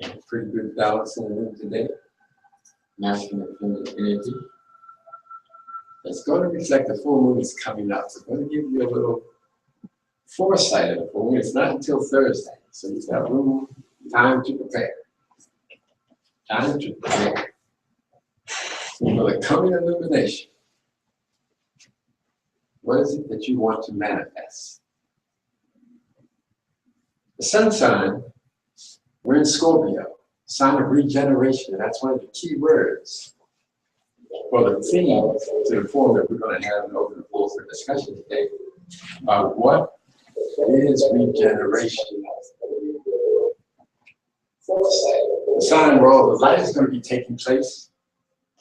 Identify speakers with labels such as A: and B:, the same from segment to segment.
A: And pretty good balance in the room today. Masculine and feminine energy. It's going to reflect the full moon is coming up. So it's going to give you a little foresight of the full moon. It's not until Thursday. So you've got room, time to prepare. Time to prepare for the coming illumination. What is it that you want to manifest? The sun sign, we're in Scorpio, sign of regeneration, and that's one of the key words for the theme to the forum that we're going to have an open floor for discussion today about what is regeneration. The sign where all the light is going to be taking place.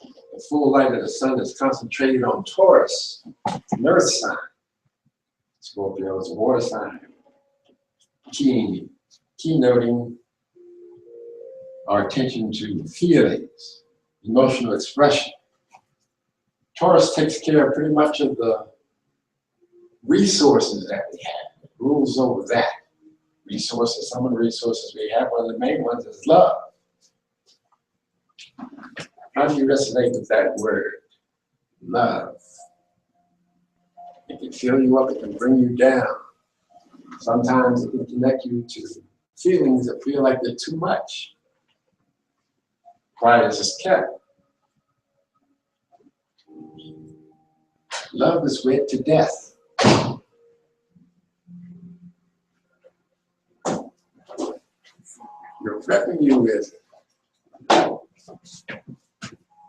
A: The full light of the sun is concentrated on Taurus, an earth sign. Scorpio is a water sign. Keynoting our attention to feelings, emotional expression. Taurus takes care of pretty much of the resources that we have, rules over that. Resources, some of the resources we have, one of the main ones is love. How do you resonate with that word? Love. It can fill you up, it can bring you down. Sometimes it can connect you to feelings that feel like they're too much. Quiet is kept. Love is wed to death. You're prepping you with,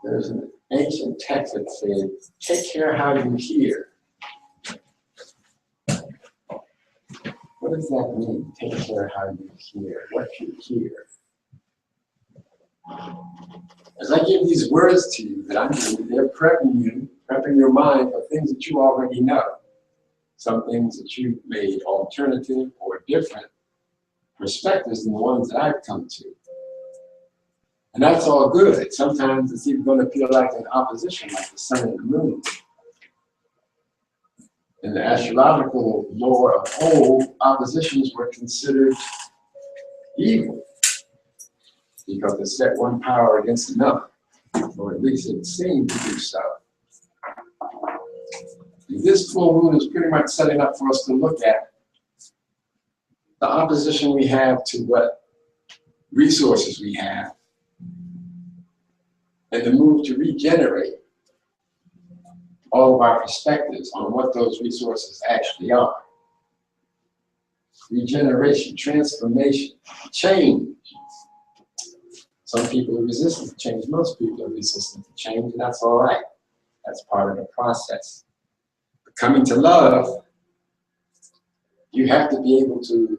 A: there's an ancient text that says, take care how you hear. What does that mean? Take care how you hear, what you hear. As I give these words to you that I'm giving, they're prepping your mind for things that you already know. Some things that you've made alternative or different perspectives than the ones that I've come to. And that's all good. Sometimes it's even going to feel like an opposition, like the sun and the moon. In the astrological lore of old, oppositions were considered evil because they set one power against another, or at least it seemed to do so. And this full moon is pretty much setting up for us to look at the opposition we have to what resources we have, and the move to regenerate all of our perspectives on what those resources actually are. Regeneration, transformation, change. Some people are resistant to change. Most people are resistant to change, and that's all right. That's part of the process. But coming to love, you have to be able to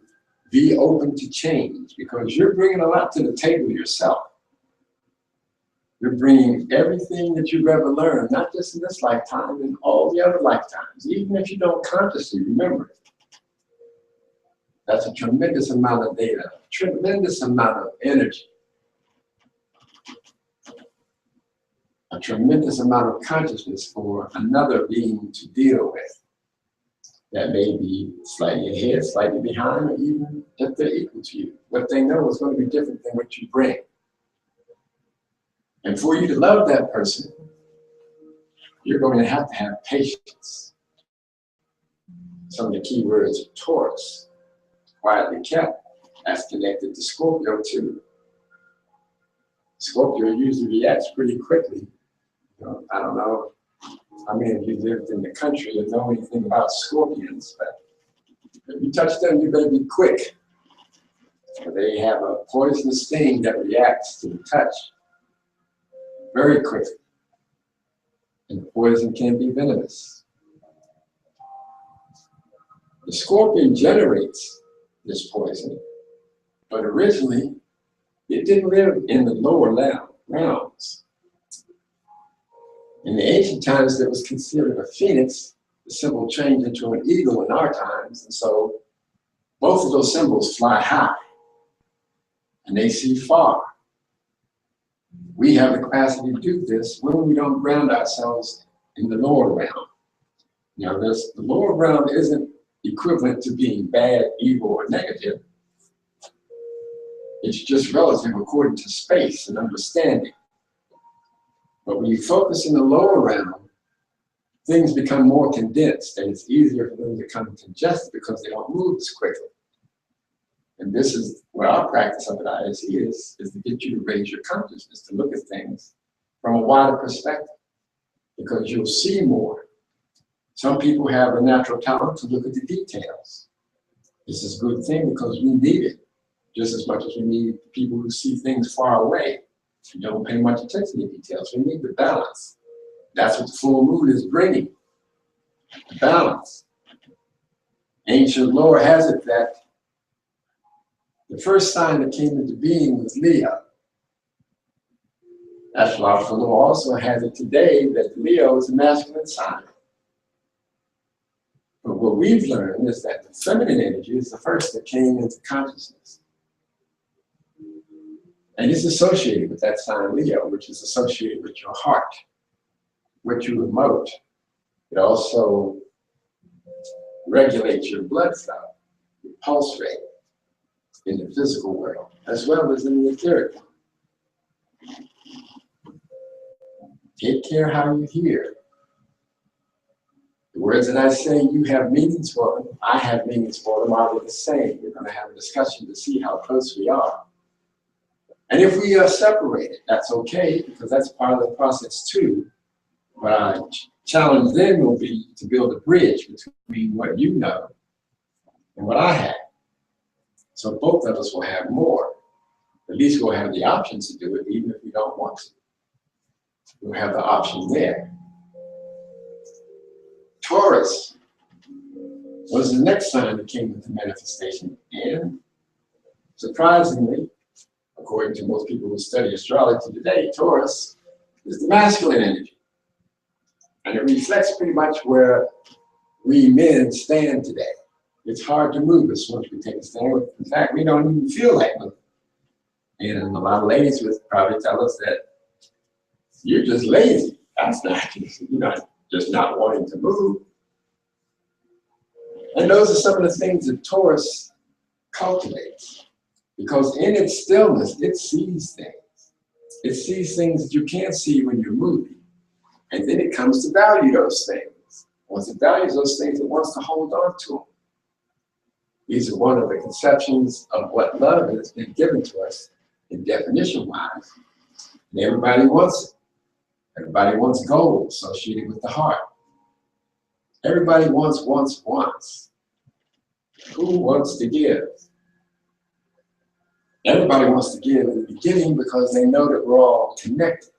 A: be open to change because you're bringing a lot to the table yourself. You're bringing everything that you've ever learned, not just in this lifetime, in all the other lifetimes, even if you don't consciously remember it. That's a tremendous amount of data, a tremendous amount of energy, a tremendous amount of consciousness for another being to deal with. That may be slightly ahead, slightly behind, or even if they're equal to you. What they know is going to be different than what you bring. And for you to love that person, you're going to have patience. Some of the key words are Taurus, quietly kept, that's connected to Scorpio too. Scorpio usually reacts pretty quickly. I don't know how many of you lived in the country and know anything about scorpions, but if you touch them, you better be quick. They have a poisonous sting that reacts to the touch very quickly. And the poison can be venomous. The scorpion generates this poison, but originally it didn't live in the lower realms. In the ancient times, there was considered a phoenix, the symbol changed into an eagle in our times, and so both of those symbols fly high, and they see far. We have the capacity to do this when we don't ground ourselves in the lower realm. Now, the lower realm isn't equivalent to being bad, evil, or negative. It's just relative according to space and understanding. But when you focus in the lower realm, things become more condensed, and it's easier for them to become congested because they don't move as quickly. And this is where our practice of it is to get you to raise your consciousness, to look at things from a wider perspective, because you'll see more. Some people have a natural talent to look at the details. This is a good thing because we need it just as much as we need people who see things far away and don't pay much attention to details. We need the balance. That's what the full moon is bringing, balance. Ancient lore has it that the first sign that came into being was Leo. Astrological lore also has it today that Leo is a masculine sign. But what we've learned is that the feminine energy is the first that came into consciousness. And it's associated with that sign Leo, which is associated with your heart, what you emote. It also regulates your blood flow, your pulse rate in the physical world, as well as in the etheric one. Take care how you hear. The words that I say, you have meanings for them, I have meanings for them, are they the same? We're going to have a discussion to see how close we are. And if we are separated, that's okay, because that's part of the process too. But our challenge then will be to build a bridge between what you know and what I have. So both of us will have more. At least we'll have the options to do it, even if we don't want to. We'll have the option there. Taurus was the next sign that came into manifestation. And surprisingly, according to most people who study astrology today, Taurus is the masculine energy. And it reflects pretty much where we men stand today. It's hard to move us once we take a stand. In fact, we don't even feel like moving. And a lot of ladies would probably tell us that you're just lazy. That's not, you're not just not wanting to move. And those are some of the things that Taurus cultivates. Because in its stillness, it sees things. It sees things that you can't see when you're moving. And then it comes to value those things. Once it values those things, it wants to hold on to them. These are one of the conceptions of what love has been given to us in definition-wise. And everybody wants it. Everybody wants gold associated with the heart. Everybody wants. Who wants to give? Everybody wants to give in the beginning because they know that we're all connected.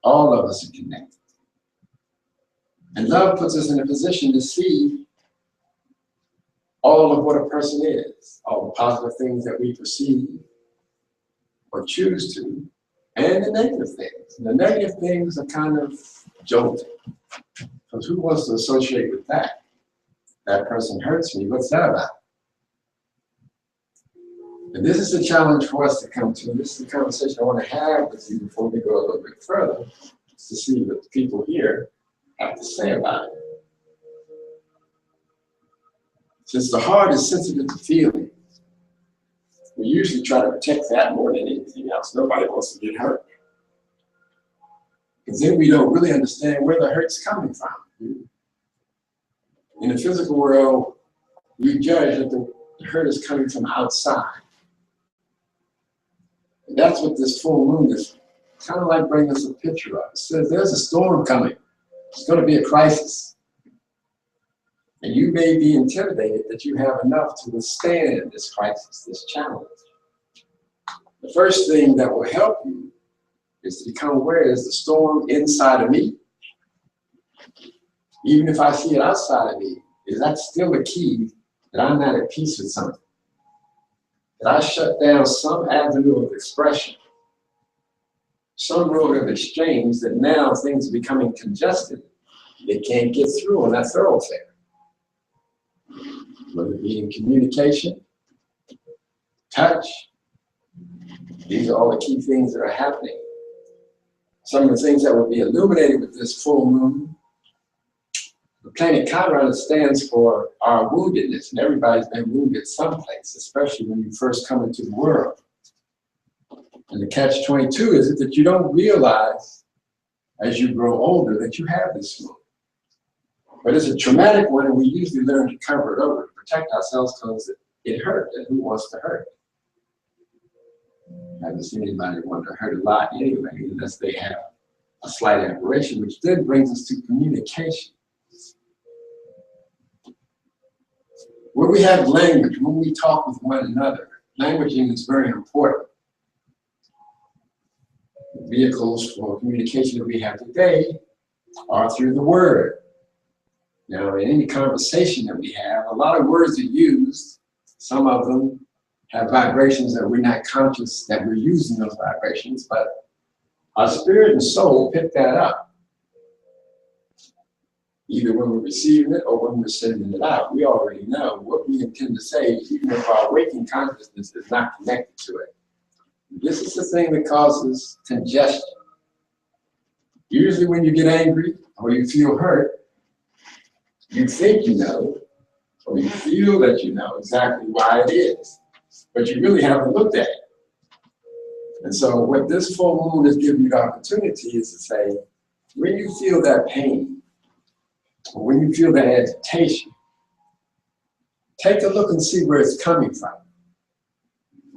A: All of us are connected. And love puts us in a position to see all of what a person is, all the positive things that we perceive or choose to, and the negative things. And the negative things are kind of jolting. Because who wants to associate with that? That person hurts me, what's that about? And this is the challenge for us to come to. And this is the conversation I want to have with you before we go a little bit further, to see what the people here have to say about it. Since the heart is sensitive to feelings, we usually try to protect that more than anything else. Nobody wants to get hurt. Because then we don't really understand where the hurt's coming from. In the physical world, we judge that the hurt is coming from outside. And that's what this full moon is kind of like bringing us a picture of. It says there's a storm coming. It's going to be a crisis. And you may be intimidated that you have enough to withstand this crisis, this challenge. The first thing that will help you is to become aware, is the storm inside of me? Even if I see it outside of me, is that still a key that I'm not at peace with something? That I shut down some avenue of expression, some road of exchange, that now things are becoming congested. They can't get through on that thoroughfare. Whether it be in communication, touch, these are all the key things that are happening. Some of the things that will be illuminated with this full moon. The planet Chiron stands for our woundedness, and everybody's been wounded someplace, especially when you first come into the world. And the catch-22 is that you don't realize as you grow older that you have this wound. But it's a traumatic one, and we usually learn to cover it over to protect ourselves because it hurt, and who wants to hurt? I haven't seen anybody want to hurt a lot anyway, unless they have a slight aberration, which then brings us to communication. When we have language, when we talk with one another, languaging is very important. The vehicles for communication that we have today are through the word. Now, in any conversation that we have, a lot of words are used. Some of them have vibrations that we're not conscious that we're using those vibrations, but our spirit and soul pick that up. Either when we're receiving it or when we're sending it out. We already know what we intend to say, even if our waking consciousness is not connected to it. This is the thing that causes congestion. Usually when you get angry or you feel hurt, you think you know, or you feel that you know exactly why it is, but you really haven't looked at it. And so what this full moon is giving you the opportunity is to say, when you feel that pain, or when you feel that agitation, take a look and see where it's coming from.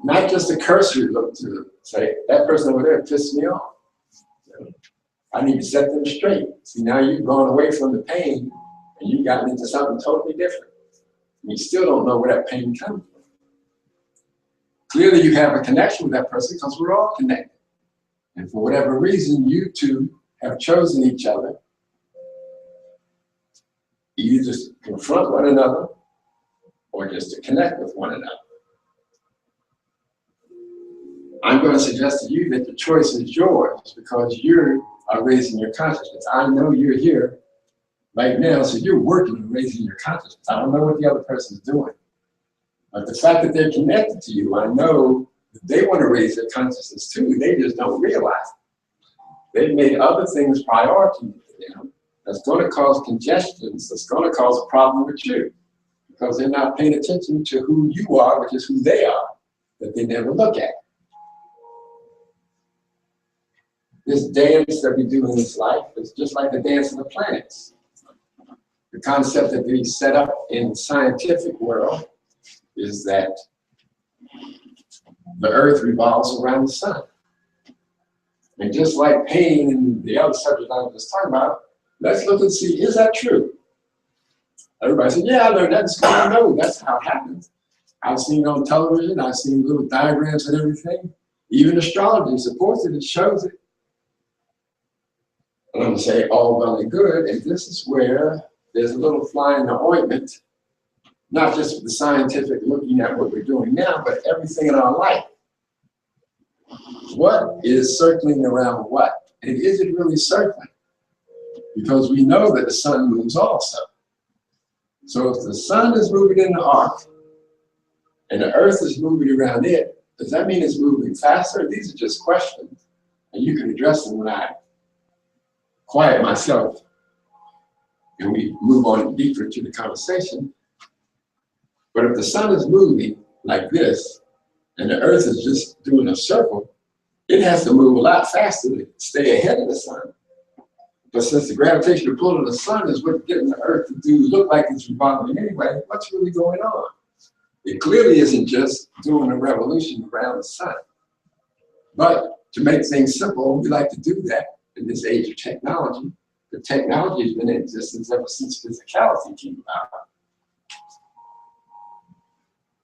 A: Not just a cursory look to say, that person over there pissed me off. I need to set them straight. See, now you've gone away from the pain and you've gotten into something totally different. And you still don't know where that pain comes from. Clearly you have a connection with that person because we're all connected. And for whatever reason, you two have chosen each other, either to confront one another or just to connect with one another. I'm going to suggest to you that the choice is yours because you are raising your consciousness. I know you're here right now, so you're working on raising your consciousness. I don't know what the other person's doing. But the fact that they're connected to you, I know that they want to raise their consciousness too. They just don't realize it. They've made other things priority to them. That's going to cause congestions. That's going to cause a problem with you because they're not paying attention to who you are, which is who they are, that they never look at. This dance that we do in this life is just like the dance of the planets. The concept that we set up in the scientific world is that the earth revolves around the sun. And just like pain and the other subject I was just talking about, let's look and see, is that true? Everybody said, yeah, I learned that in school. I know that's how it happens. I've seen it on television, I've seen little diagrams and everything. Even astrology supports it, it shows it. And I'm going to say all well and good, and this is where there's a little fly in the ointment, not just with the scientific looking at what we're doing now, but everything in our life. What is circling around what? And is it really circling? Because we know that the sun moves also. So if the sun is moving in the arc, and the earth is moving around it, does that mean it's moving faster? These are just questions, and you can address them when I quiet myself and we move on deeper to the conversation. But if the sun is moving like this, and the earth is just doing a circle, it has to move a lot faster to stay ahead of the sun. But since the gravitational pull of the sun is what's getting the earth to look like it's revolving anyway, what's really going on? It clearly isn't just doing a revolution around the sun. But to make things simple, we like to do that in this age of technology. The technology has been in existence ever since physicality came about.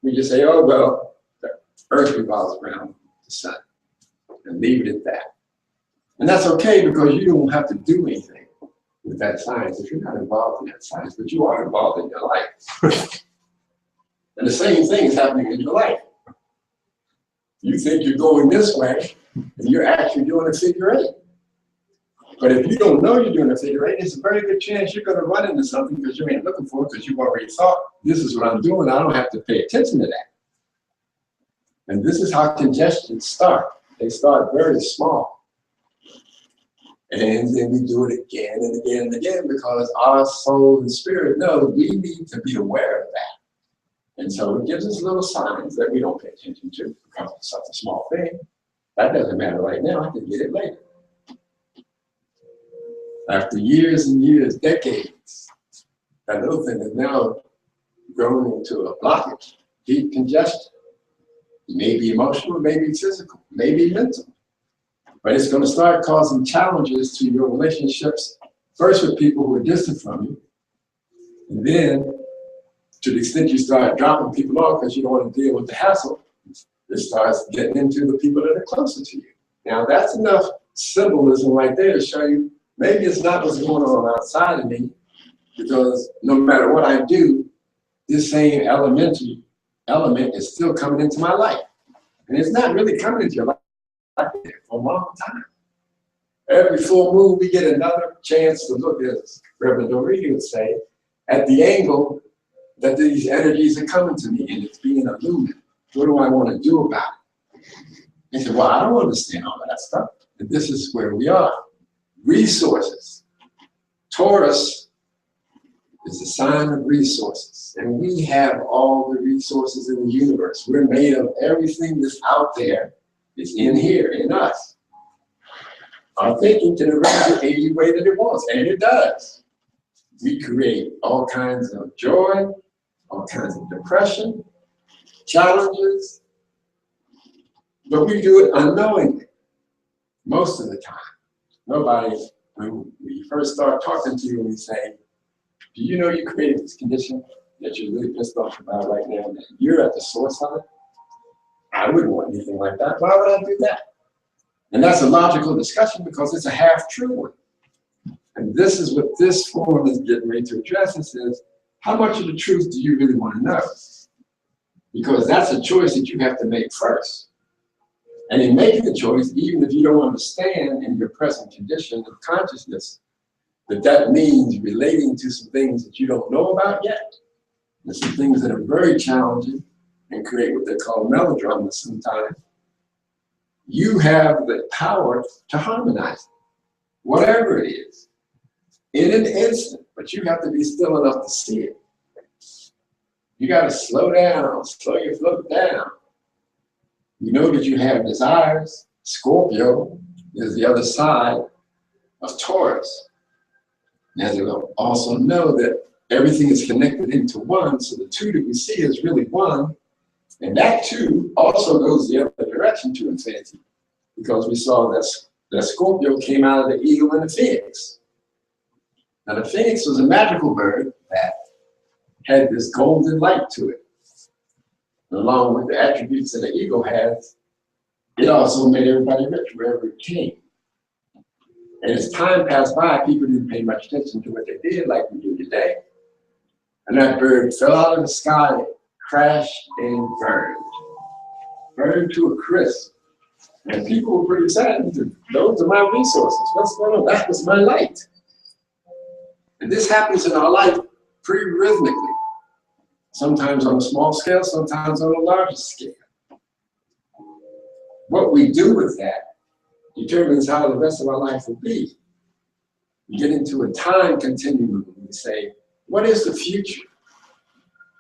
A: We just say, oh, well, the earth revolves around the sun, and leave it at that. And that's okay because you don't have to do anything with that science if you're not involved in that science, but you are involved in your life. And the same thing is happening in your life. You think you're going this way, and you're actually doing a figure eight. But if you don't know you're doing a figure eight, it's a very good chance you're going to run into something because you ain't looking for it because you've already thought, this is what I'm doing, I don't have to pay attention to that. And this is how congestions start. They start very small. And then we do it again and again and again because our soul and spirit know we need to be aware of that. And so it gives us little signs that we don't pay attention to because it's such a small thing. That doesn't matter right now, I can get it later. After years and years, decades, that little thing is now grown into a blockage, deep congestion. It may be emotional, maybe physical, maybe mental. But it's going to start causing challenges to your relationships, first with people who are distant from you, and then to the extent you start dropping people off because you don't want to deal with the hassle, it starts getting into the people that are closer to you. Now that's enough symbolism right there to show you maybe it's not what's going on outside of me, because no matter what I do, this same elementary element is still coming into my life. And it's not really coming into your life for a long time. Every full moon, we get another chance to look, as Reverend Doreen would say, at the angle that these energies are coming to me, and it's being illuminated. What do I want to do about it? He said, well, I don't understand all of that stuff. And this is where we are. Resources. Taurus is a sign of resources. And we have all the resources in the universe. We're made of everything that's out there. It's in here, in us. Our thinking can arrange it any way that it wants, and it does. We create all kinds of joy, all kinds of depression, challenges, but we do it unknowingly most of the time. Nobody, when we first start talking to you and we say, do you know you created this condition that you're really pissed off about right now, and you're at the source of it? I wouldn't want anything like that. Why would I do that? And that's a logical discussion because it's a half-true one. And this is what this forum is getting ready to address. It says, how much of the truth do you really want to know? Because that's a choice that you have to make first. And in making the choice, even if you don't understand in your present condition of consciousness, that means relating to some things that you don't know about yet, and some things that are very challenging and create what they call melodramas sometimes, you have the power to harmonize it, whatever it is, in an instant, but you have to be still enough to see it. You got to slow down, slow your float down. You know that you have desires. Scorpio is the other side of Taurus. And you'll also know that everything is connected into one, so the two that we see is really one, and that two also goes the other direction to infinity, because we saw that Scorpio came out of the eagle and the phoenix. Now the phoenix was a magical bird that had this golden light to it. And along with the attributes that the eagle has, it also made everybody rich wherever it came. And as time passed by, people didn't pay much attention to what they did like we do today. And that bird fell out of the sky, crashed and burned to a crisp. And people were pretty sad. Those are my resources. What's going on? That was my light. And this happens in our life pretty rhythmically. Sometimes on a small scale, sometimes on a larger scale. What we do with that determines how the rest of our life will be. We get into a time continuum and we say, what is the future?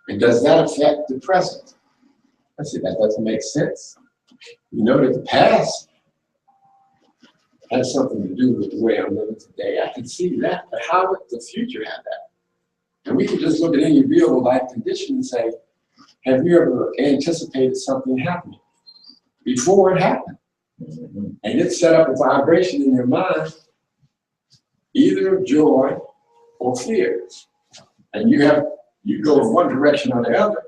A: And does that affect the present? I say, that doesn't make sense. You know that the past has something to do with the way I'm living today. I can see that, but how would the future have that? And we can just look at any real life condition and say, have you ever anticipated something happening before it happened? And it set up a vibration in your mind, either of joy or fear. And you go in one direction or the other.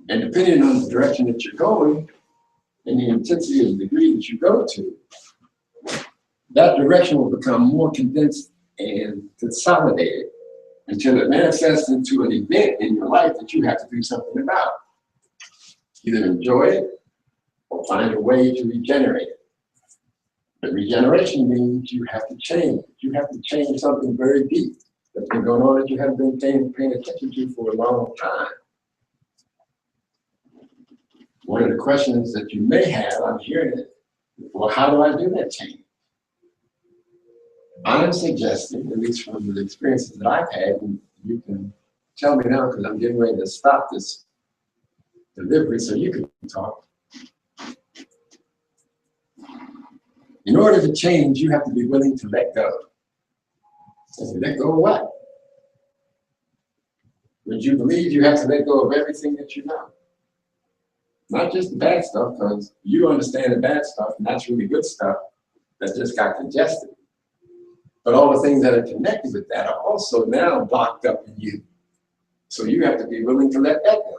A: And depending on the direction that you're going and the intensity and degree that you go to, that direction will become more condensed and consolidated until it manifests into an event in your life that you have to do something about. Either enjoy it or find a way to regenerate it. But regeneration means you have to change. You have to change something very deep that's been going on that you haven't been paying attention to for a long time. One of the questions that you may have, I'm hearing it, well, how do I do that change? I'm suggesting, at least from the experiences that I've had, and you can tell me now because I'm getting ready to stop this delivery so you can talk. In order to change, you have to be willing to let go. Let go of what? Would you believe you have to let go of everything that you know? Not just the bad stuff, because you understand the bad stuff, and that's really good stuff that just got congested. But all the things that are connected with that are also now blocked up in you. So you have to be willing to let that go.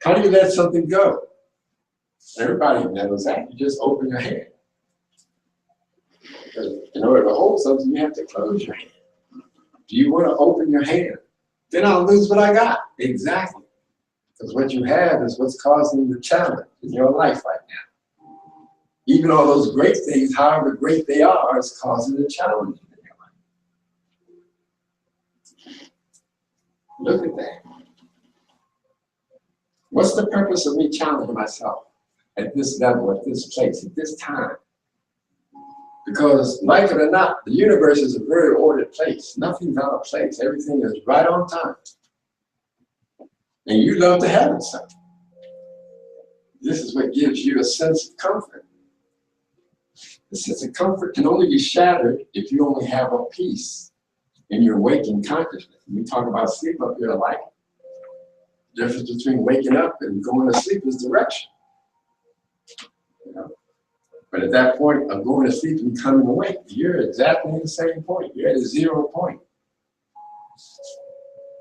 A: How do you let something go? Everybody knows that. You just open your hand. In order to hold something, you have to close your hand. Do you want to open your hand? Then I'll lose what I got. Exactly. Because what you have is what's causing the challenge in your life right now. Even all those great things, however great they are, is causing the challenge in your life. Look at that. What's the purpose of me challenging myself at this level, at this place, at this time? Because, like it or not, the universe is a very ordered place. Nothing's out of place. Everything is right on time. And you love to have it so. This is what gives you a sense of comfort. The sense of comfort can only be shattered if you only have a peace in your waking consciousness. We talk about sleep up here, like the difference between waking up and going to sleep is direction. You know? But at that point of going to sleep and coming awake, you're exactly at the same point. You're at a 0 point.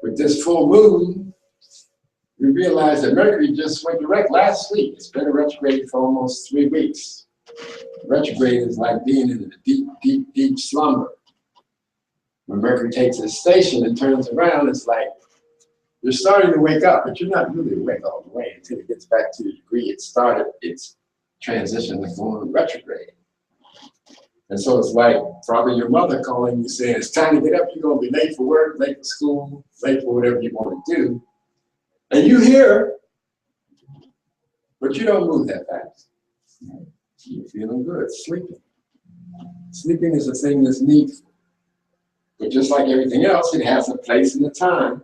A: With this full moon, we realize that Mercury just went direct last week. It's been a retrograde for almost 3 weeks. Retrograde is like being in a deep, deep, deep slumber. When Mercury takes its station and turns around, it's like you're starting to wake up, but you're not really awake all the way until it gets back to the degree it started its transition to going retrograde. And so it's like probably your mother calling you saying, it's time to get up, you're going to be late for work, late for school, late for whatever you want to do. And you hear, but you don't move that fast. You're feeling good, sleeping. Sleeping is a thing that's needful. But just like everything else, it has a place and a time.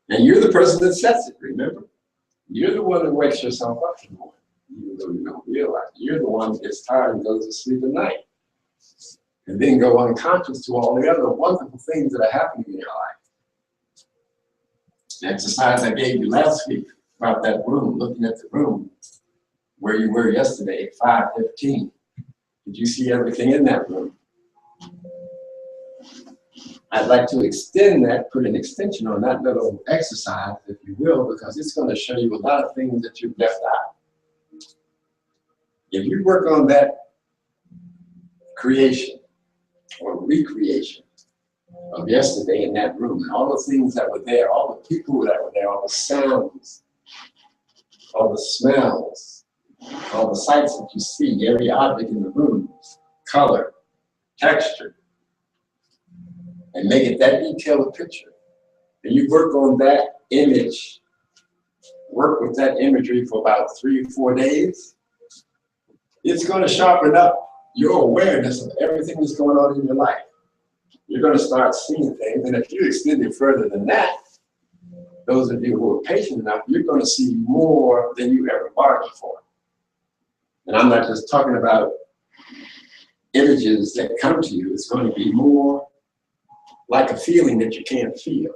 A: And you're the person that sets it, remember? You're the one that wakes yourself up in the morning, even though you don't realize it. You're the one that gets tired and goes to sleep at night. And then go unconscious to all the other wonderful things that are happening in your life. The exercise I gave you last week about that room, looking at the room where you were yesterday at 5:15. Did you see everything in that room? I'd like to extend that, put an extension on that little exercise, if you will, because it's going to show you a lot of things that you've left out. If you work on that creation or recreation of yesterday in that room, and all the things that were there, all the people that were there, all the sounds, all the smells, all the sights that you see, every object in the room, color, texture, and make it that detailed a picture. And you work on that image, work with that imagery for about 3 or 4 days, it's going to sharpen up your awareness of everything that's going on in your life. You're going to start seeing things, and if you extend it further than that, those of you who are patient enough, you're going to see more than you ever bargained for. And I'm not just talking about images that come to you, it's going to be more like a feeling that you can't feel.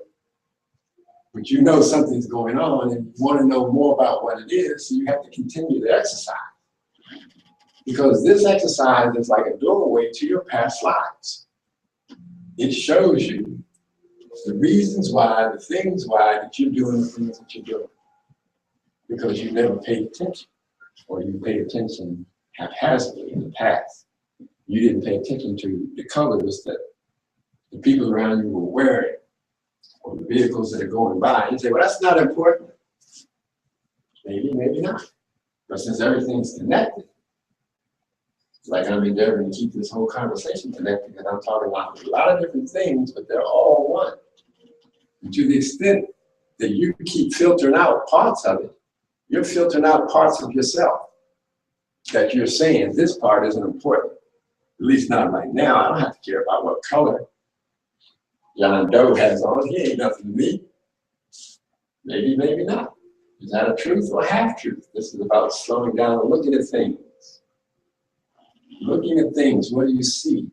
A: But you know something's going on and you want to know more about what it is, so you have to continue the exercise. Because this exercise is like a doorway to your past lives. It shows you the reasons why, the things why that you're doing the things that you're doing. Because you never paid attention, or you paid attention haphazardly in the past. You didn't pay attention to the colors that the people around you were wearing, or the vehicles that are going by. You say, well, that's not important. Maybe, maybe not. But since everything's connected, like I'm endeavoring to keep this whole conversation connected, because I'm talking about a lot of different things, but they're all one. And to the extent that you keep filtering out parts of it, you're filtering out parts of yourself that you're saying this part isn't important. At least not right now. I don't have to care about what color John Doe has on. He ain't nothing to me. Maybe, maybe not. Is that a truth or a half-truth? This is about slowing down and looking at things Looking at things, what do you see?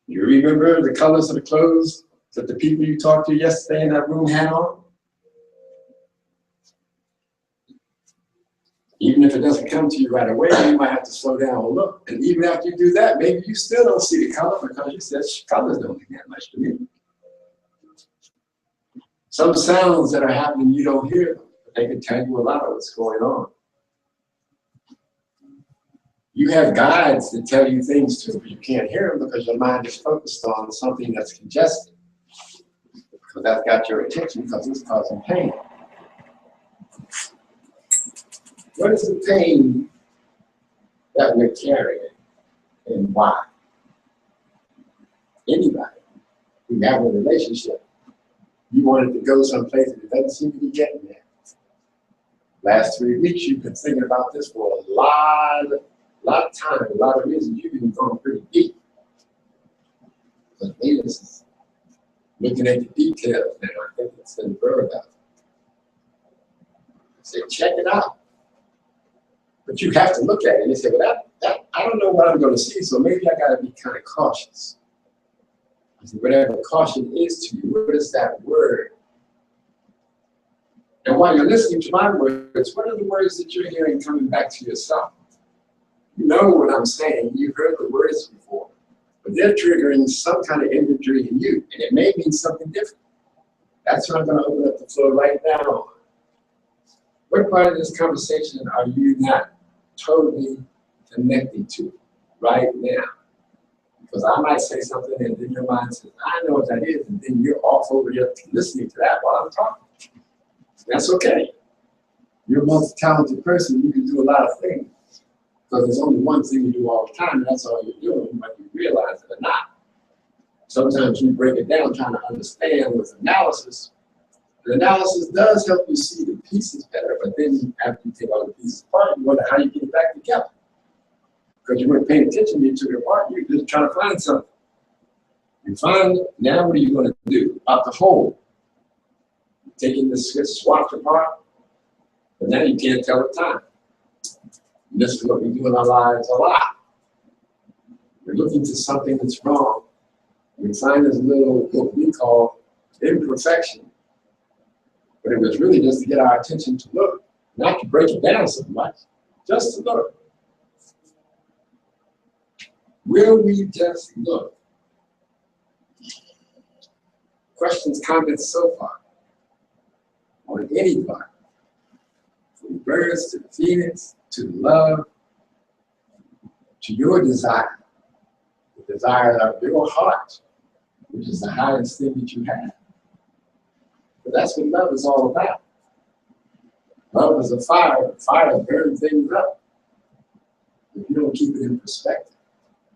A: You remember the colors of the clothes that the people you talked to yesterday in that room had on? Even if it doesn't come to you right away, you might have to slow down and look. And even after you do that, maybe you still don't see the color because you said colors don't mean that much to me. Some sounds that are happening, you don't hear them, but they can tell you a lot of what's going on. You have guides that tell you things too, but you can't hear them because your mind is focused on something that's congested. Because that's got your attention because it's causing pain. What is the pain that we're carrying and why? Anybody who have a relationship, you wanted to go someplace and it doesn't seem to be getting there. Last 3 weeks, you've been thinking about this for a lot of time, a lot of reasons. You've been going pretty deep. But Venus is looking at the details now. I think it's in the verb out. Say, check it out. But you have to look at it and say, well, I don't know what I'm going to see, so maybe I got to be kind of cautious. I said, whatever caution is to you, what is that word? And while you're listening to my words, what are the words that you're hearing coming back to yourself? You know what I'm saying. You've heard the words before, but they're triggering some kind of imagery in you, and it may mean something different. That's what I'm going to open up the floor right now. What part of this conversation are you not totally connecting to right now? Because I might say something and then your mind says, I know what that is, and then you're off over here listening to that while I'm talking. That's okay. You're a multi-talented person, you can do a lot of things. Because there's only one thing you do all the time, and that's all you're doing, whether you realize it or not. Sometimes you break it down trying to understand with analysis. The analysis does help you see the pieces better, but then after you take all the pieces apart, you wonder how you get it back together. Because you weren't paying attention, you took it apart, you're just trying to find something. You find, now what are you going to do about the whole? You're taking this swatch apart, but now you can't tell the time. And this is what we do in our lives a lot. We're looking for something that's wrong. We find this little, what we call imperfection. But it was really just to get our attention to look, not to break it down so much, just to look. Will we just look? Questions, comments so far on any part, from birds to the phoenix, to love, to your desire, the desire of your heart, which is the highest thing that you have. But that's what love is all about. Love is a fire. Fire burns things up if you don't keep it in perspective.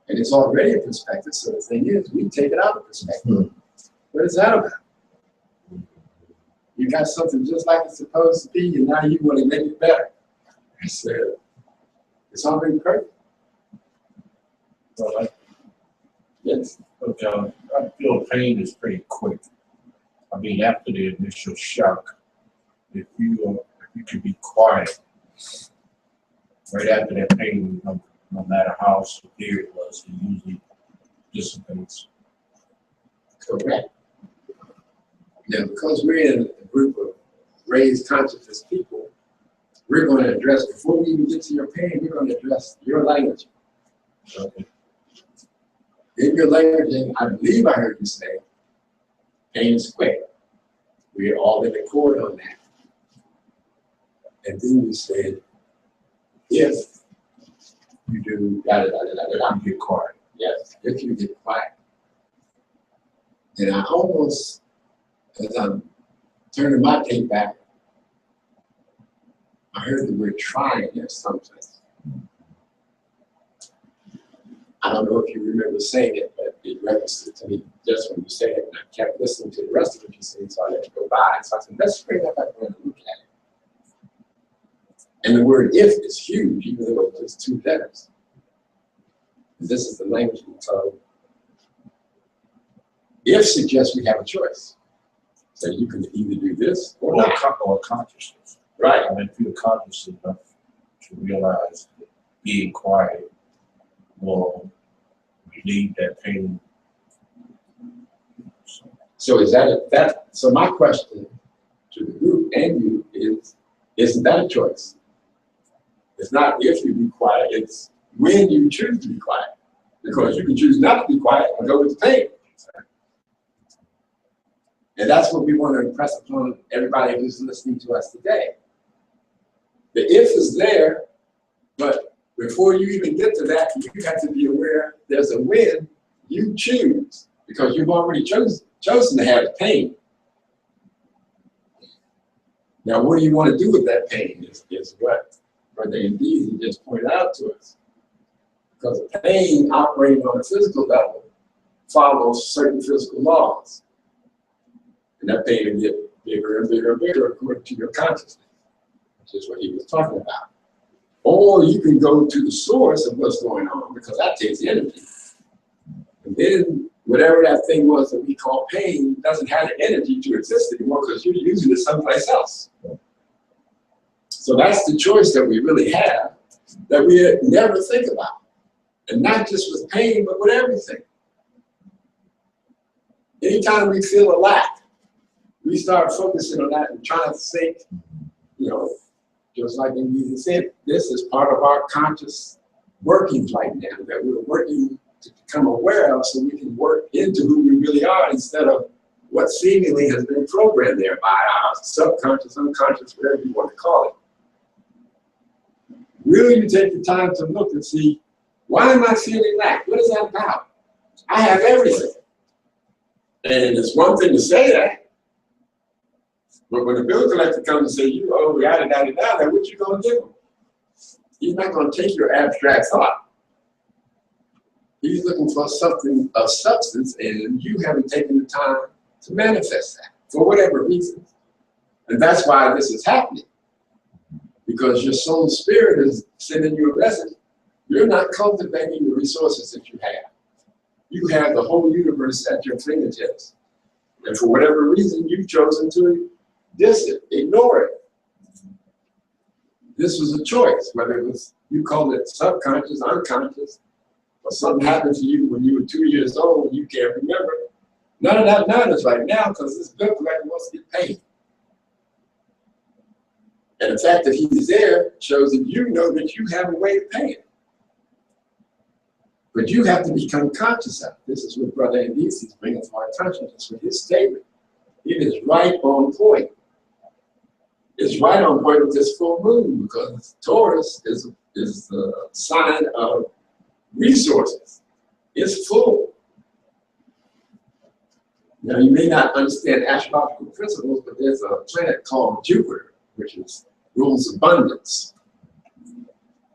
A: And it's already in perspective, so the thing is, we take it out of perspective. What is that about? You got something just like it's supposed to be, and now you want to make it better. I said, it's already perfect.
B: Well,
A: Yes.
B: Look, I feel pain is pretty quick. I mean, after the initial shock, if you could be quiet, right after that pain, no matter how severe it was, it usually dissipates.
A: Correct. Now, because we're in a group of raised consciousness people, we're going to address, before we even get to your pain, we're going to address your language.
B: Okay.
A: In your language, I believe I heard you say, pain is quick. We're all in accord on that. And then you said, if you do
B: You get quiet.
A: yes, if you get quiet. And I almost, as I'm turning my tape back, I heard the word trying there someplace. I don't know if you remember saying it, but it registered to me just when you said it, and I kept listening to the rest of what you said, so I let it go by. So I said, let's bring that back around and look at it. And the word if is huge, even though it's just 2 letters. This is the language we told. If suggests we have a choice. So you can either do this or not.
B: Or consciousness.
A: Right.
B: I mean, if you're conscious enough to realize that being quiet or relieve that pain.
A: So is that, so my question to the group and you is, isn't that a choice? It's not if you be quiet, it's when you choose to be quiet. Because you can choose not to be quiet and go with the pain. And that's what we want to impress upon everybody who's listening to us today. The if is there, but before you even get to that, you have to be aware there's a when you choose, because you've already chosen to have the pain. Now, what do you want to do with that pain is what Brother Indeezy just pointed out to us. Because the pain operating on a physical level follows certain physical laws. And that pain will get bigger and bigger and bigger according to your consciousness, which is what he was talking about. Or you can go to the source of what's going on, because that takes energy. And then whatever that thing was that we call pain doesn't have the energy to exist anymore because you're using it someplace else. So that's the choice that we really have, that we never think about. And not just with pain, but with everything. Anytime we feel a lack, we start focusing on that and trying to think, you know, just like Indeezy said, this is part of our conscious workings right now, that we're working to become aware of so we can work into who we really are instead of what seemingly has been programmed there by our subconscious, unconscious, whatever you want to call it. Really, you take the time to look and see, why am I feeling lack? What is that about? I have everything. And it's one thing to say that, but when the bill collector comes and says, you owe yada, yada, yada, what you gonna give him? He's not gonna take your abstract thought. He's looking for something of substance, and you haven't taken the time to manifest that for whatever reason. And that's why this is happening. Because your soul spirit is sending you a message. You're not cultivating the resources that you have. You have the whole universe at your fingertips. And for whatever reason, you've chosen to diss it, ignore it. This was a choice, whether it was, you call it subconscious, unconscious, or something happened to you when you were 2 years old and you can't remember. None of that matters right now because this bill collector wants to get paid. And the fact that he's there shows that you know that you have a way to pay it. But you have to become conscious of it. This is what Brother Indeezy is bringing to our attention. This with his statement. It is right on point. It's right on point with this full moon because Taurus is the sign of resources. It's full. Now, you may not understand astrological principles, but there's a planet called Jupiter, which rules abundance.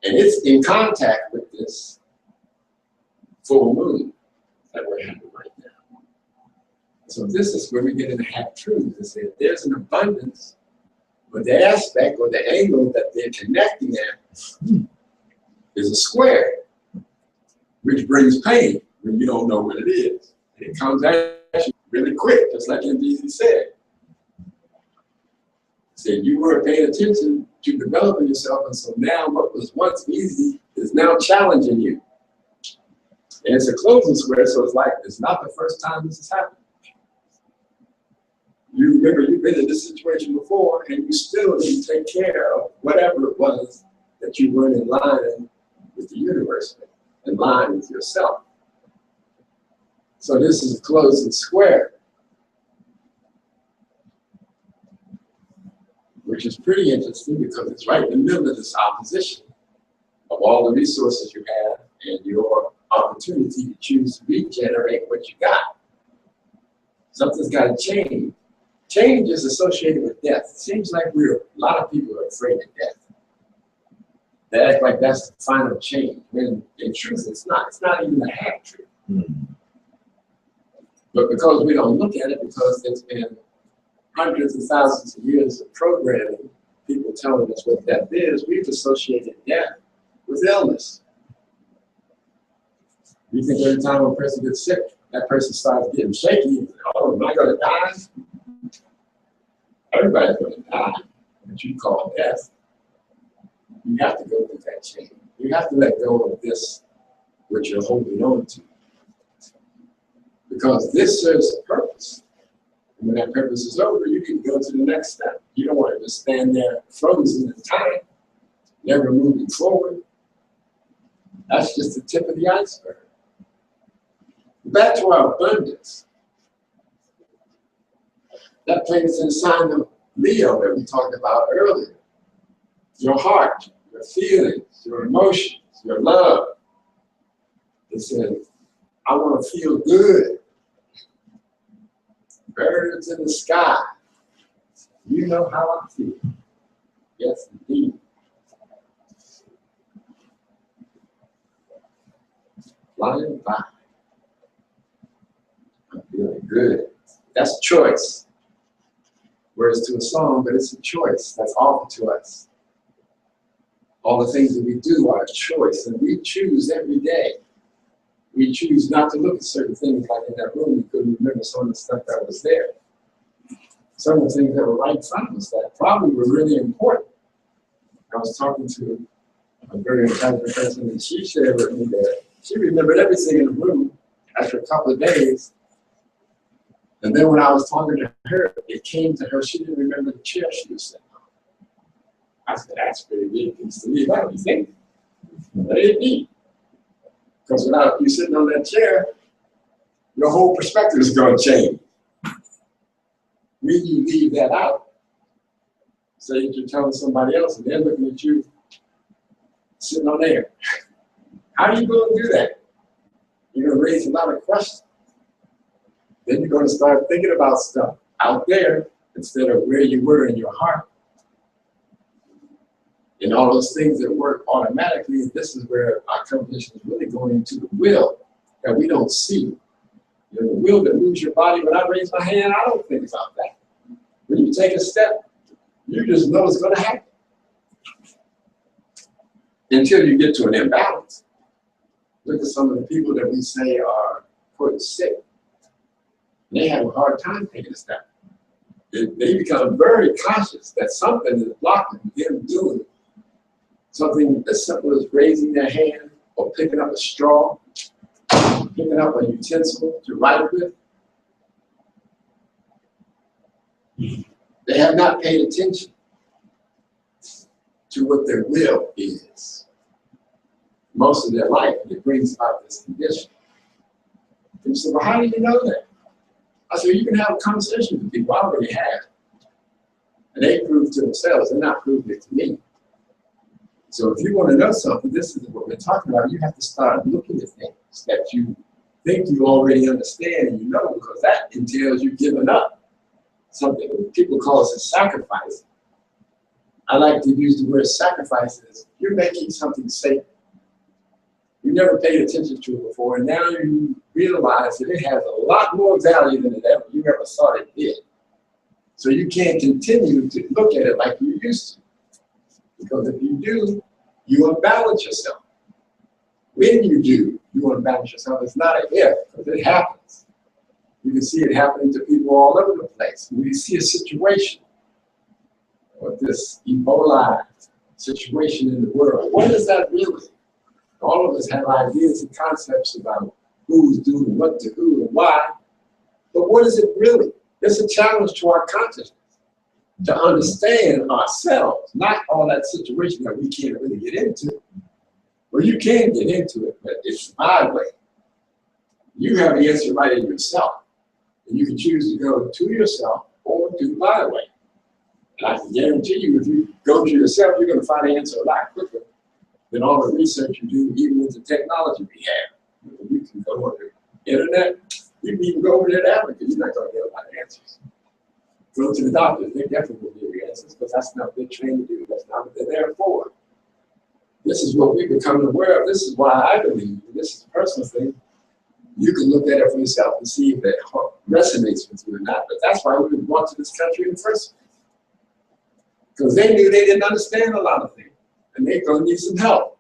A: And it's in contact with this full moon that we're having right now. So this is where we get into half truth. Is that there's an abundance, but the aspect or the angle that they're connecting at is a square, which brings pain when you don't know what it is. And it comes at you really quick, just like Indeezy said. Said you weren't paying attention to developing yourself, and so now what was once easy is now challenging you. And it's a closing square, so it's like it's not the first time this has happened. You remember you've been in this situation before, and you still didn't take care of whatever it was that you weren't in line with the universe, in line with yourself. So this is a closing square, which is pretty interesting because it's right in the middle of this opposition of all the resources you have and your opportunity to choose to regenerate what you got. Something's got to change. Change is associated with death. It seems like a lot of people are afraid of death. They act like that's the final change, when in truth it's not. It's not even a half truth. But because we don't look at it, because there's been hundreds of thousands of years of programming, people telling us what death is, we've associated death with illness. You think every time a person gets sick, that person starts getting shaky. Oh, am I going to die? Everybody's going to die. What you call death. You have to go through that change. You have to let go of this what you're holding on to. Because this serves a purpose. And when that purpose is over, you can go to the next step. You don't want to just stand there frozen in time, never moving forward. That's just the tip of the iceberg. Back to our abundance. That plays in the sign of Leo that we talked about earlier. Your heart, your feelings, your emotions, your love. It says, I want to feel good. Birds in the sky. You know how I feel. Yes, indeed. Flying by. I'm feeling good. That's choice. Words to a song, but it's a choice that's offered to us. All the things that we do are a choice, and we choose every day. We choose not to look at certain things, like in that room, we couldn't remember some of the stuff that was there. Some of the things that were right in front of us that probably were really important. I was talking to a very intelligent person, and she shared with me that she remembered everything in the room after a couple of days. And then when I was talking to her, it came to her, she didn't remember the chair she was sitting on. I said, that's pretty big piece to leave out, you think? Let it be. Because without you sitting on that chair, your whole perspective is going to change. When you leave that out, say that you're telling somebody else and they're looking at you sitting on there. How are you going to do that? You're going to raise a lot of questions. Then you're going to start thinking about stuff out there instead of where you were in your heart. And all those things that work automatically, this is where our conversation is really going into the will that we don't see. You know, the will that moves your body. When I raise my hand, I don't think about that. When you take a step, you just know it's going to happen. Until you get to an imbalance. Look at some of the people that we say are, quote, sick. They have a hard time taking a step. They become very conscious that something is blocking them doing something as simple as raising their hand or picking up a straw, picking up a utensil to write with. They have not paid attention to what their will is. Most of their life, it brings about this condition. And you say, well, how do you know that? I said, you can have a conversation with people. I already have. And they prove to themselves. They're not proving it to me. So if you want to know something, this is what we're talking about. You have to start looking at things that you think you already understand and you know, because that entails you giving up something. People call it a sacrifice. I like to use the word sacrifice as you're making something sacred. You never paid attention to it before, and now you realize that it has a lot more value than you ever thought it did. So you can't continue to look at it like you used to. Because if you do, you unbalance yourself. When you do, you unbalance yourself. It's not an if, because it happens. You can see it happening to people all over the place. When you see a situation, or this Ebola situation in the world, what is that really? All of us have ideas and concepts about who's doing what to who and why, but what is it really? It's a challenge to our consciousness to understand ourselves, not all that situation that we can't really get into. Well, you can get into it, but it's my way. You have the answer right in yourself, and you can choose to go to yourself or do my way. And I can guarantee you, if you go to yourself, you're going to find the answer a lot quicker than all the research you do, even with the technology we have. You can go on the internet, you can even go over there to Africa, you're not going to get a lot of answers. Go to the doctors, they definitely will give you answers, because that's not what they're trained to do, that's not what they're there for. This is what we become aware of, this is why I believe, this is a personal thing, you can look at it for yourself and see if it resonates with you or not, but that's why we were brought to this country in the first place. Because they knew they didn't understand a lot of things. And they're going to need some help.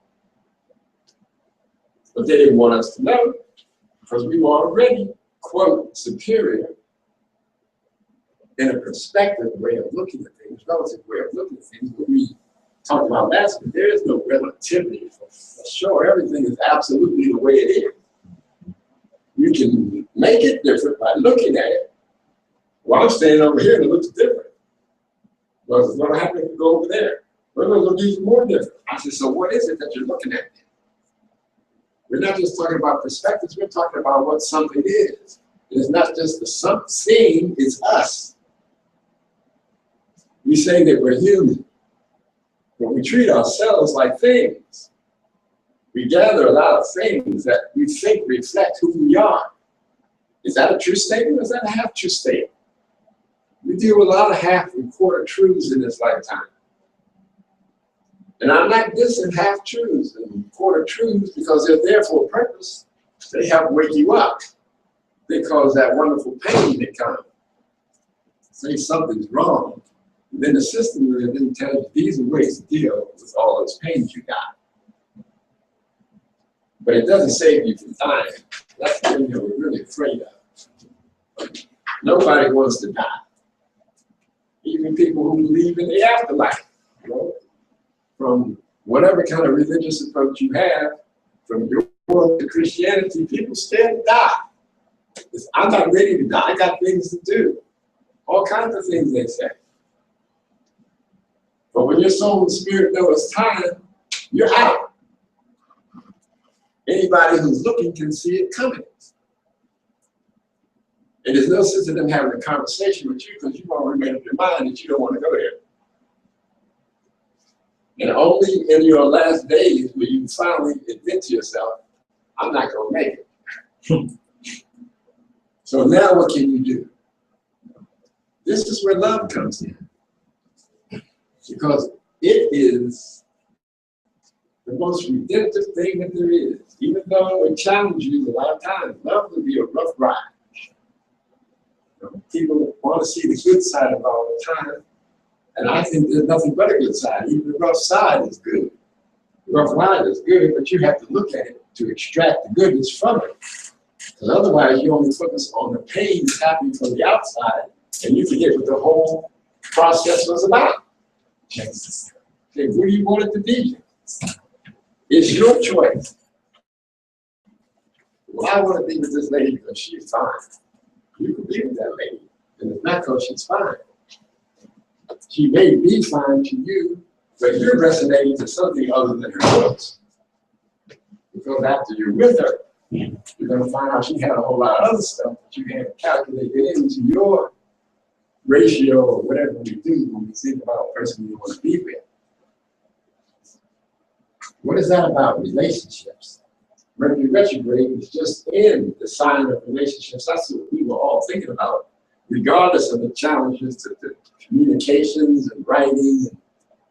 A: But they didn't want us to know, because we were already, quote, superior in a perspective way of looking at things, relative way of looking at things, but we talked about last week, there is no relativity for sure. Everything is absolutely the way it is. You can make it different by looking at it. Well, I'm standing over here and it looks different. Well, it's going to happen if you go over there. Well, it's going to be even more different. I said, so what is it that you're looking at? We're not just talking about perspectives, we're talking about what something is. It's not just the something, it's us. We say that we're human, but we treat ourselves like things. We gather a lot of things that we think reflect who we are. Is that a true statement or is that a half-true statement? We deal with a lot of half and quarter truths in this lifetime. And I'm not dissing half-truths and quarter truths because they're there for a purpose. They help wake you up. They cause that wonderful pain that comes. Say something's wrong. And then the system will then tell you these are ways to deal with all those pains you got. But it doesn't save you from dying. That's the thing that we're really afraid of. Nobody wants to die. Even people who believe in the afterlife. You know? From whatever kind of religious approach you have, from your world to Christianity, people scared to die. I'm not ready to die, I got things to do. All kinds of things they say. But when your soul and spirit know it's time, you're out. Anybody who's looking can see it coming. And there's no sense in them having a conversation with you because you've already made up your mind that you don't want to go there. And only in your last days will you finally admit to yourself, I'm not going to make it. So now what can you do? This is where love comes in. Because it is the most redemptive thing that there is. Even though it challenges you a lot of times, love will be a rough ride. You know, people want to see the good side of it all the time. And I think there's nothing but a good side. Even the rough side is good. The rough ride is good, but you have to look at it to extract the goodness from it. Because otherwise, you only focus on the pain that's happening from the outside, and you forget what the whole process was about. Okay, what do you want it to be? It's your choice. Well, I want to be with this lady because she's fine. You can be with that lady, and it's not because she's fine. She may be fine to you, but you're resonating to something other than her looks. Because after you're with her, you're going to find out she had a whole lot of other stuff that you had calculated into your ratio or whatever we do when we think about a person you want to be with. What is that about? Relationships. Mercury retrograde is just in the sign of relationships. That's what we were all thinking about, regardless of the challenges to the communications and writing and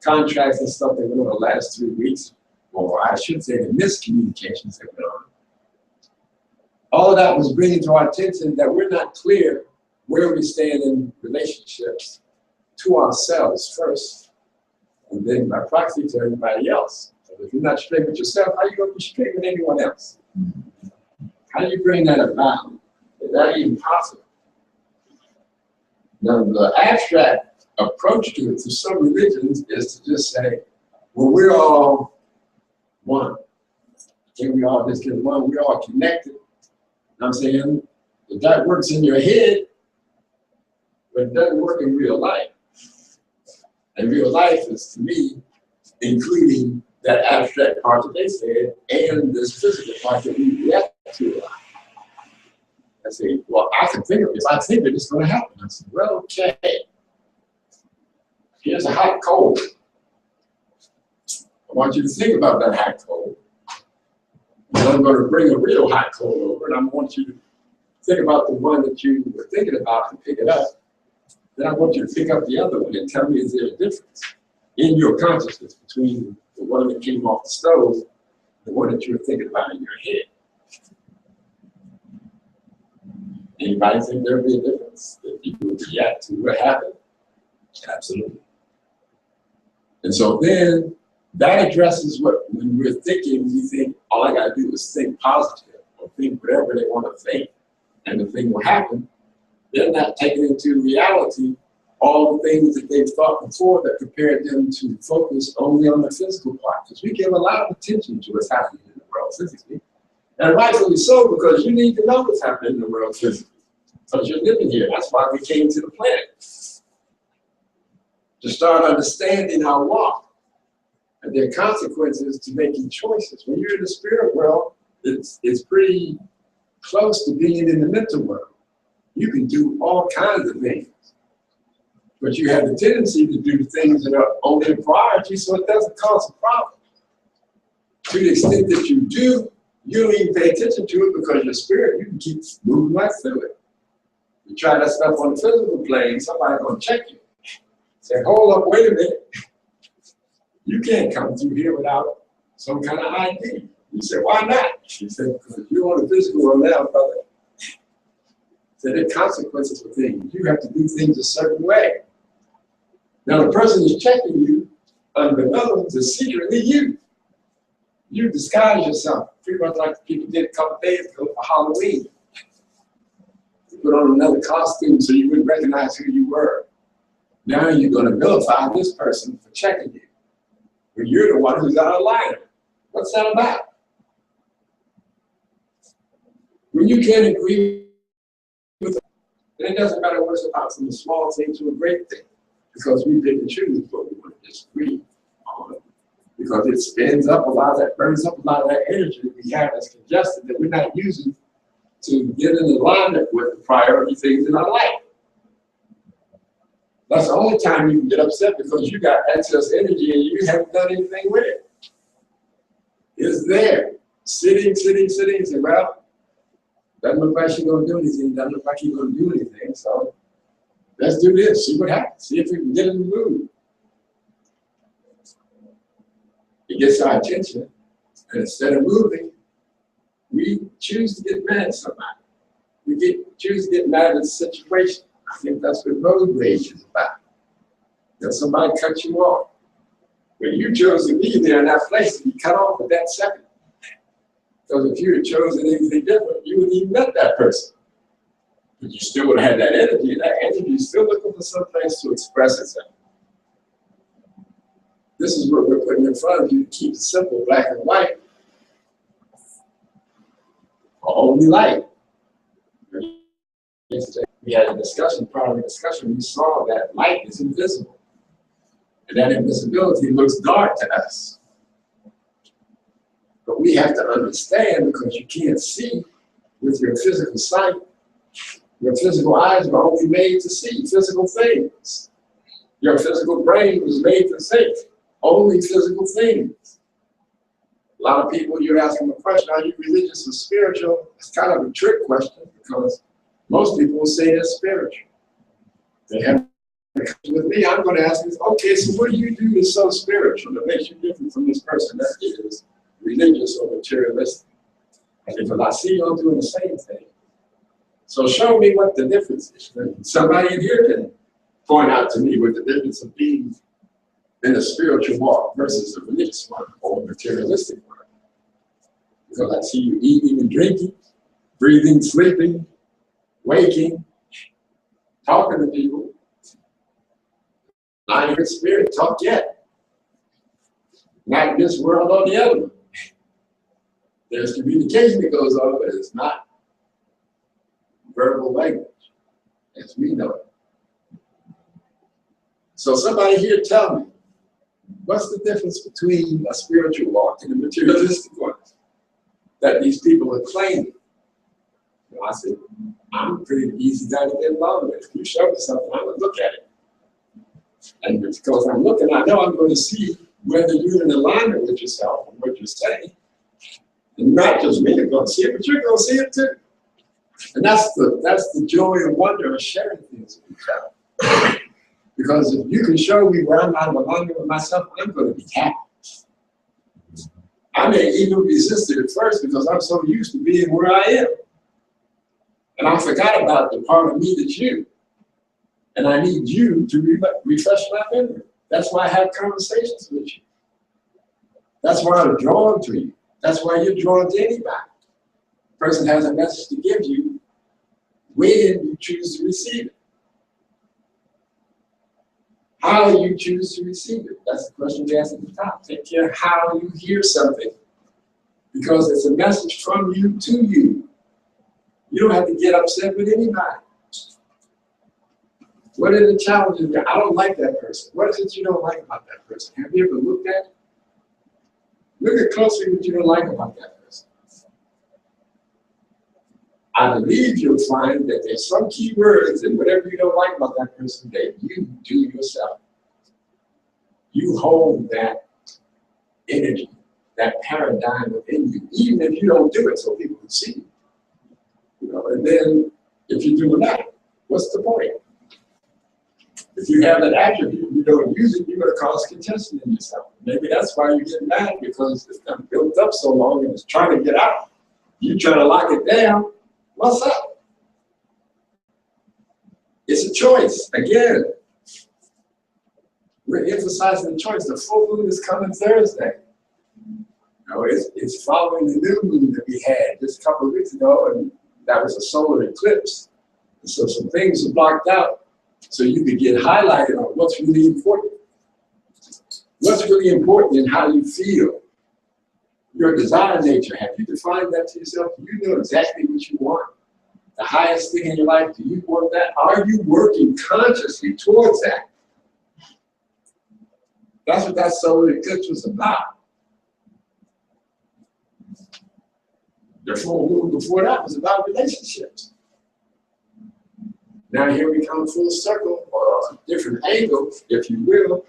A: contracts and stuff that went on the last 3 weeks, or I should say the miscommunications that went on. All of that was bringing to our attention that we're not clear where we stand in relationships to ourselves first, and then by proxy to everybody else. So if you're not straight with yourself, how are you going to be straight with anyone else? How do you bring that about? Is that even possible? Now, the abstract approach to it, to some religions, is to just say, well, we're all one. Can we all just get one? We're all connected. I'm saying, if that works in your head, but it doesn't work in real life. And real life is, to me, including that abstract part that they said and this physical part that we react to a lot. I say, well, I can think of it. If I think it, it's going to happen. I said, well, okay. Here's a hot cold. I want you to think about that hot cold. And I'm going to bring a real hot cold over, and I want you to think about the one that you were thinking about and pick it up. Then I want you to pick up the other one and tell me, is there a difference in your consciousness between the one that came off the stove and the one that you were thinking about in your head? Anybody think there'd be a difference if you would react to what happened? Absolutely. And so then that addresses what, when we're thinking, we think all I gotta do is think positive or think whatever they want to think, and the thing will happen. They're not taking into reality all the things that they've thought before that prepared them to focus only on the physical part. Because we give a lot of attention to what's happening in the world physically. And rightfully so, because you need to know what's happening in the world physically. Because you're living here. That's why we came to the planet. To start understanding our walk. And there are consequences to making choices. When you're in the spirit world, it's pretty close to being in the mental world. You can do all kinds of things. But you have the tendency to do things that are only a priority, so it doesn't cause a problem. To the extent that you do, you don't even pay attention to it because your spirit, you can keep moving right through it. You try that stuff on the physical plane, somebody's gonna check you. Say, hold up, wait a minute. You can't come through here without some kind of ID. You say, why not? She said, because you're on the physical world now, brother. So there are consequences for things. You have to do things a certain way. Now the person who's checking you, unbeknownst, is secretly you. You disguise yourself, pretty much like the people did a couple days ago for Halloween. You put on another costume so you wouldn't recognize who you were. Now you're going to vilify this person for checking you. But you're the one who's out of line. What's that about? When you can't agree with it, then it doesn't matter what it's about, from a small thing to a great thing. Because we pick and choose what we want to disagree on. Because it spins up a lot of that, burns up a lot of that energy that we have that's congested that we're not using to get in alignment with the priority things in our life. That's the only time you can get upset, because you got excess energy and you haven't done anything with it. It's there, sitting, and say, well, doesn't look like she's gonna do anything, doesn't look like he's gonna do anything, so let's do this, see what happens, see if we can get in the mood. It gets our attention, and instead of moving, we choose to get mad at somebody. We choose to get mad at the situation. I think that's what road rage is about. That somebody cut you off. When you chose to be there in that place, you cut off at that second. Because if you had chosen anything different, you wouldn't even met that person. But you still would have had that energy. That energy is still looking for some place to express itself. This is what we're putting in front of you to keep it simple, black and white. Only light. We had a discussion, part of the discussion, we saw that light is invisible. And that invisibility looks dark to us. But we have to understand, because you can't see with your physical sight. Your physical eyes were only made to see physical things. Your physical brain was made to think only physical things. A lot of people, you're asking the question, are you religious or spiritual? It's kind of a trick question, because most people will say they're spiritual. They have with me, I'm going to ask you, okay, so what do you do that's so spiritual that makes you different from this person that is religious or materialistic? And because I see you doing the same thing. So show me what the difference is. Somebody in here can point out to me what the difference of being in a spiritual walk versus a religious one or a materialistic one. Because I see you eating and drinking, breathing, sleeping, waking, talking to people. Not in your spirit, talk yet. Not in this world or the other one. There's communication that goes on, but it's not verbal language, as we know it. So somebody here tell me, what's the difference between a spiritual walk and a materialistic one that these people are claiming? Well, I said, I'm a pretty easy guy to get along with. If you show me something, I'm gonna look at it. And because I'm looking, I know I'm going to see whether you're in alignment with yourself and what you're saying. And not just me, I'm going to see it, but you're going to see it too. And that's the joy and wonder of sharing things with each other. Because if you can show me where I'm not in alignment with myself, I'm going to be happy. I may even resist it at first because I'm so used to being where I am. And I forgot about the part of me that's you. And I need you to refresh my memory. That's why I have conversations with you. That's why I'm drawn to you. That's why you're drawn to anybody. The person has a message to give you when you choose to receive it. How you choose to receive it. That's the question we ask at the top. Take care of how you hear something. Because it's a message from you to you. You don't have to get upset with anybody. What are the challenges? I don't like that person. What is it you don't like about that person? Have you ever looked at it? Look at closely what you don't like about that person. I believe you'll find that there's some key words in whatever you don't like about that person that you do yourself. You hold that energy, that paradigm within you, even if you don't do it so people can see you. You know, and then if you're doing that, what's the point? If you have that attribute, you don't use it, you're going to cause contention in yourself. Maybe that's why you get mad, because it's been built up so long and it's trying to get out. You try to lock it down. What's up? It's a choice. Again, we're emphasizing the choice. The full moon is coming Thursday. You know, it's following the new moon that we had just a couple of weeks ago, and that was a solar eclipse. And so some things are blocked out, so you could get highlighted on what's really important. What's really important in how you feel. Your desire nature, have you defined that to yourself? Do you know exactly what you want? The highest thing in your life, do you want that? Are you working consciously towards that? That's what that solar eclipse was about. The full moon before that was about relationships. Now here we come full circle, or a different angle, if you will,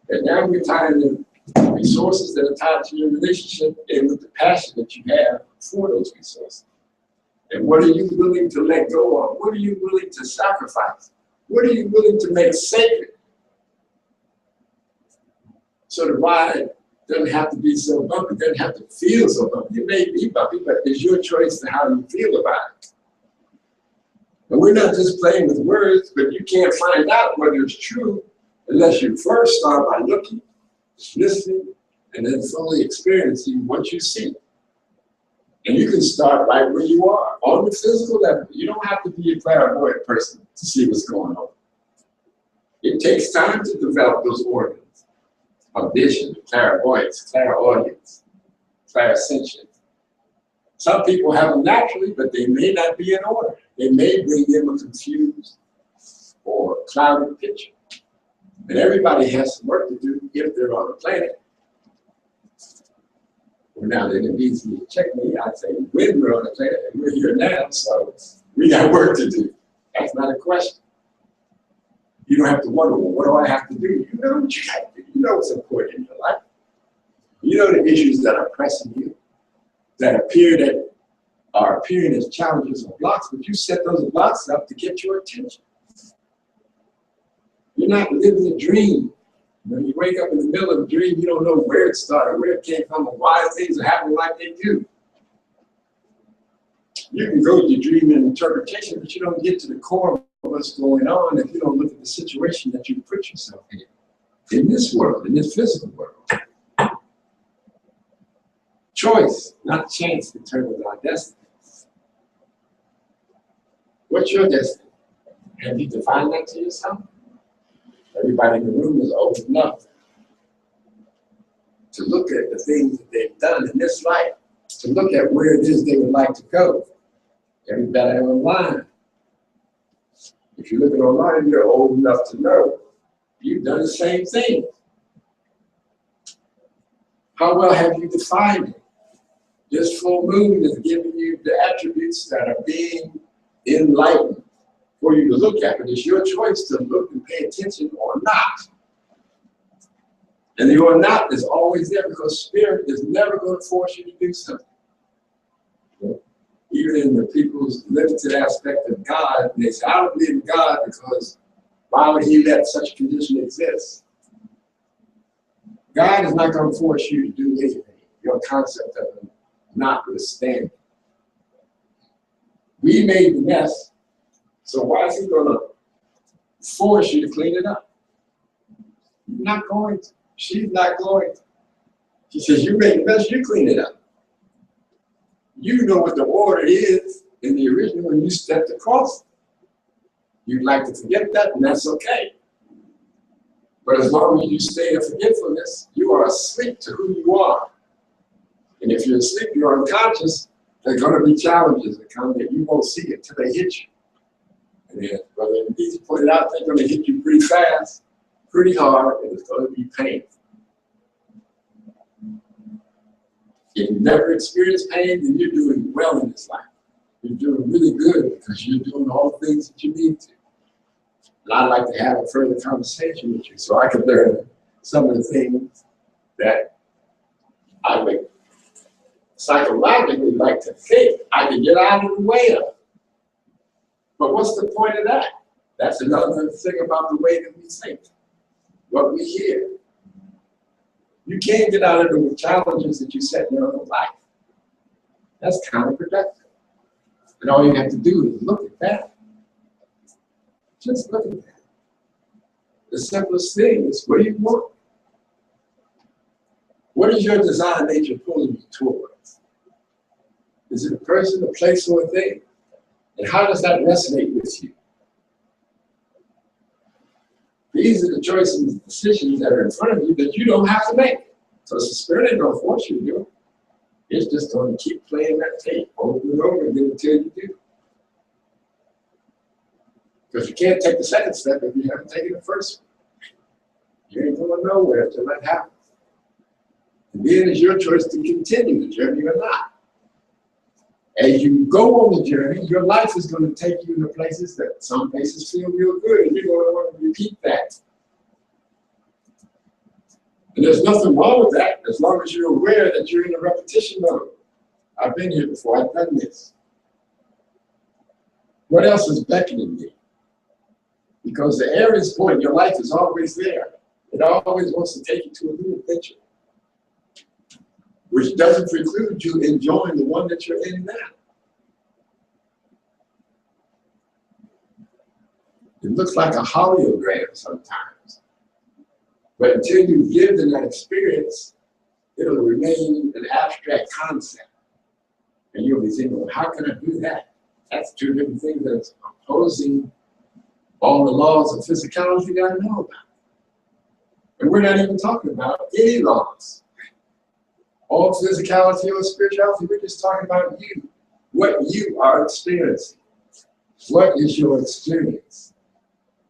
A: and now we're tying the resources that are tied to your relationship in with the passion that you have for those resources. And what are you willing to let go of? What are you willing to sacrifice? What are you willing to make sacred? So the ride doesn't have to be so bumpy, doesn't have to feel so bumpy. It may be bumpy, but it's your choice to how you feel about it. And we're not just playing with words, but you can't find out whether it's true unless you first start by looking, listening, and then fully experiencing what you see. And you can start right where you are, on the physical level. You don't have to be a clairvoyant person to see what's going on. It takes time to develop those organs of vision, clairvoyance, clairaudience, clairsentience. Some people have them naturally, but they may not be in order. They may bring them a confused or clouded picture. And everybody has some work to do if they're on the planet. Well, now they can easily check me. I'd say, when we're on the planet, and we're here now, so we got work to do. That's not a question. You don't have to wonder, well, what do I have to do? You know what you got to do. You know what's important in your life. You know the issues that are pressing you, that are appearing as challenges or blocks, but you set those blocks up to get your attention. You're not living a dream. When you wake up in the middle of a dream, you don't know where it started, where it came from, and why things are happening like they do. You can go to your dream and interpretation, but you don't get to the core of what's going on if you don't look at the situation that you put yourself in this world, in this physical world. Choice, not chance, determines our destiny. What's your destiny? Have you defined that to yourself? Everybody in the room is old enough to look at the things that they've done in this life, to look at where it is they would like to go. Everybody online. If you look at online, you're old enough to know you've done the same thing. How well have you defined it? This full moon is giving you the attributes that are being enlightened for you to look at, but it's your choice to look and pay attention or not. And the or not is always there, because spirit is never going to force you to do something. Even in the people's limited aspect of God, they say, I don't believe in God because why would he let such a condition exist? God is not going to force you to do anything. Your concept of him notwithstanding. We made the mess, so why is he going to force you to clean it up? You're not going to. She's not going to. She says, you made the mess, you clean it up. You know what the order is in the original when you stepped across it. You'd like to forget that, and that's okay. But as long as you stay in forgetfulness, you are asleep to who you are. And if you're asleep, you're unconscious, there are going to be challenges that come that you won't see until they hit you. And then, Brother Easy pointed out, they're going to hit you pretty fast, pretty hard, and it's going to be painful. If you never experienced pain, then you're doing well in this life. You're doing really good because you're doing all the things that you need to. And I'd like to have a further conversation with you so I can learn some of the things that I would psychologically like to think I can get out of the way of. But what's the point of that? That's another thing about the way that we think, what we hear. You can't get out of the challenges that you set in your own life. That's counterproductive. And all you have to do is look at that. Just look at that. The simplest thing is, what do you want? What is your design nature pulling you towards? Is it a person, a place, or a thing? And how does that resonate with you? These are the choices and decisions that are in front of you that you don't have to make. So the Spirit ain't gonna force you to do it. It's just gonna keep playing that tape over and over again until you do. Because you can't take the second step if you haven't taken the first one. You ain't going nowhere until that happens. And then it's your choice to continue the journey or not. As you go on the journey, your life is going to take you into places that some places feel real good, and you're going to want to repeat that. And there's nothing wrong with that as long as you're aware that you're in a repetition mode. I've been here before, I've done this. What else is beckoning me? Because the Aries point, your life is always there. It always wants to take you to a new adventure, which doesn't preclude you enjoying the one that you're in now. It looks like a hologram sometimes. But until you've lived in that experience, it'll remain an abstract concept. And you'll be thinking, well, how can I do that? That's two different things that's opposing all the laws of physicality that I know about. And we're not even talking about any laws. All physicality or spirituality, we're just talking about you, what you are experiencing. What is your experience?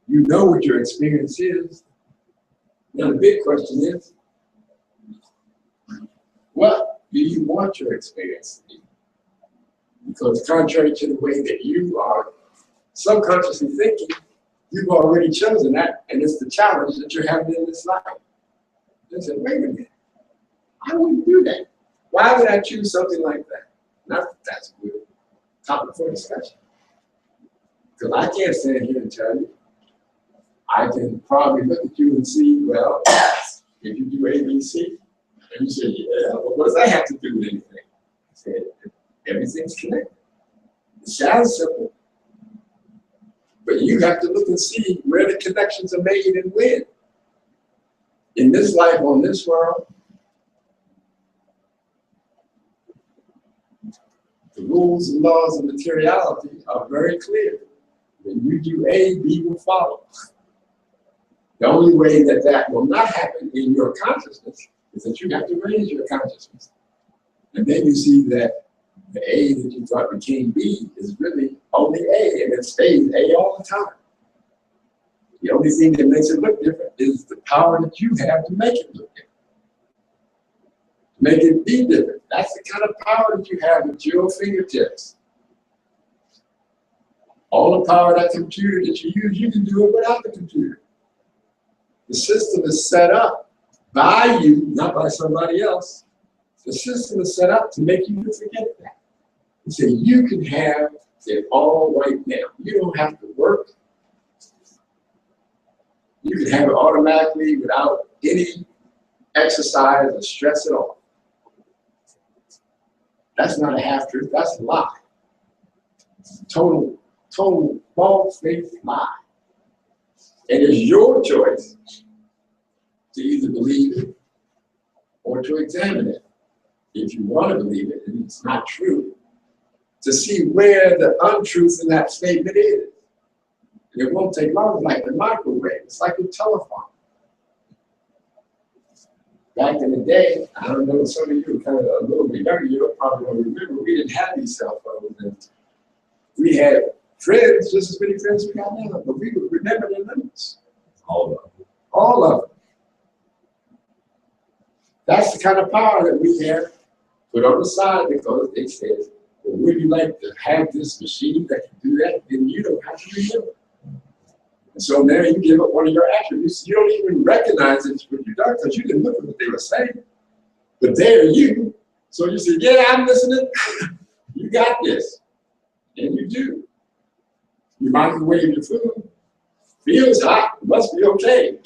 A: You know what your experience is. Now the big question is, what do you want your experience to be? Because contrary to the way that you are subconsciously thinking, you've already chosen that, and it's the challenge that you're having in this life. You say, wait a minute, I wouldn't do that. Why would I choose something like that? Not that that's a good topic for discussion. Because I can't stand here and tell you. I can probably look at you and see, well, if you do A, B, C, and you say, yeah, well, what does that have to do with anything? I said, everything's connected. It sounds simple. But you have to look and see where the connections are made and when. In this life, on this world, the rules and laws of materiality are very clear. When you do A, B will follow. The only way that that will not happen in your consciousness is that you have to raise your consciousness. And then you see that the A that you thought became B is really only A, and it stays A all the time. The only thing that makes it look different is the power that you have to make it look different. To make it be different. That's the kind of power that you have at your fingertips. All the power of that computer that you use, you can do it without the computer. The system is set up by you, not by somebody else. The system is set up to make you forget that. And say, you can have it all right now. You don't have to work. You can have it automatically without any exercise or stress at all. That's not a half-truth, that's a lie. Total false-faced lie. And it's your choice to either believe it or to examine it. If you want to believe it and it's not true, to see where the untruth in that statement is. And it won't take long, like the microwave, it's like a telephone. Back in the day, I don't know, some of you are kind of a little bit younger, you probably don't remember, we didn't have these cell phones. And we had friends, just as many friends we got now, but we would remember their numbers.
C: All of them.
A: All of them. That's the kind of power that we have put on the side because they said, well, would you like to have this machine that can do that? Then you don't have to remember. And so now you give up one of your attributes. You don't even recognize it when you're done because you didn't look at what they were saying. But they're you. So you say, yeah, I'm listening. You got this. And you do. You microwave your food. Feels hot. Must be okay.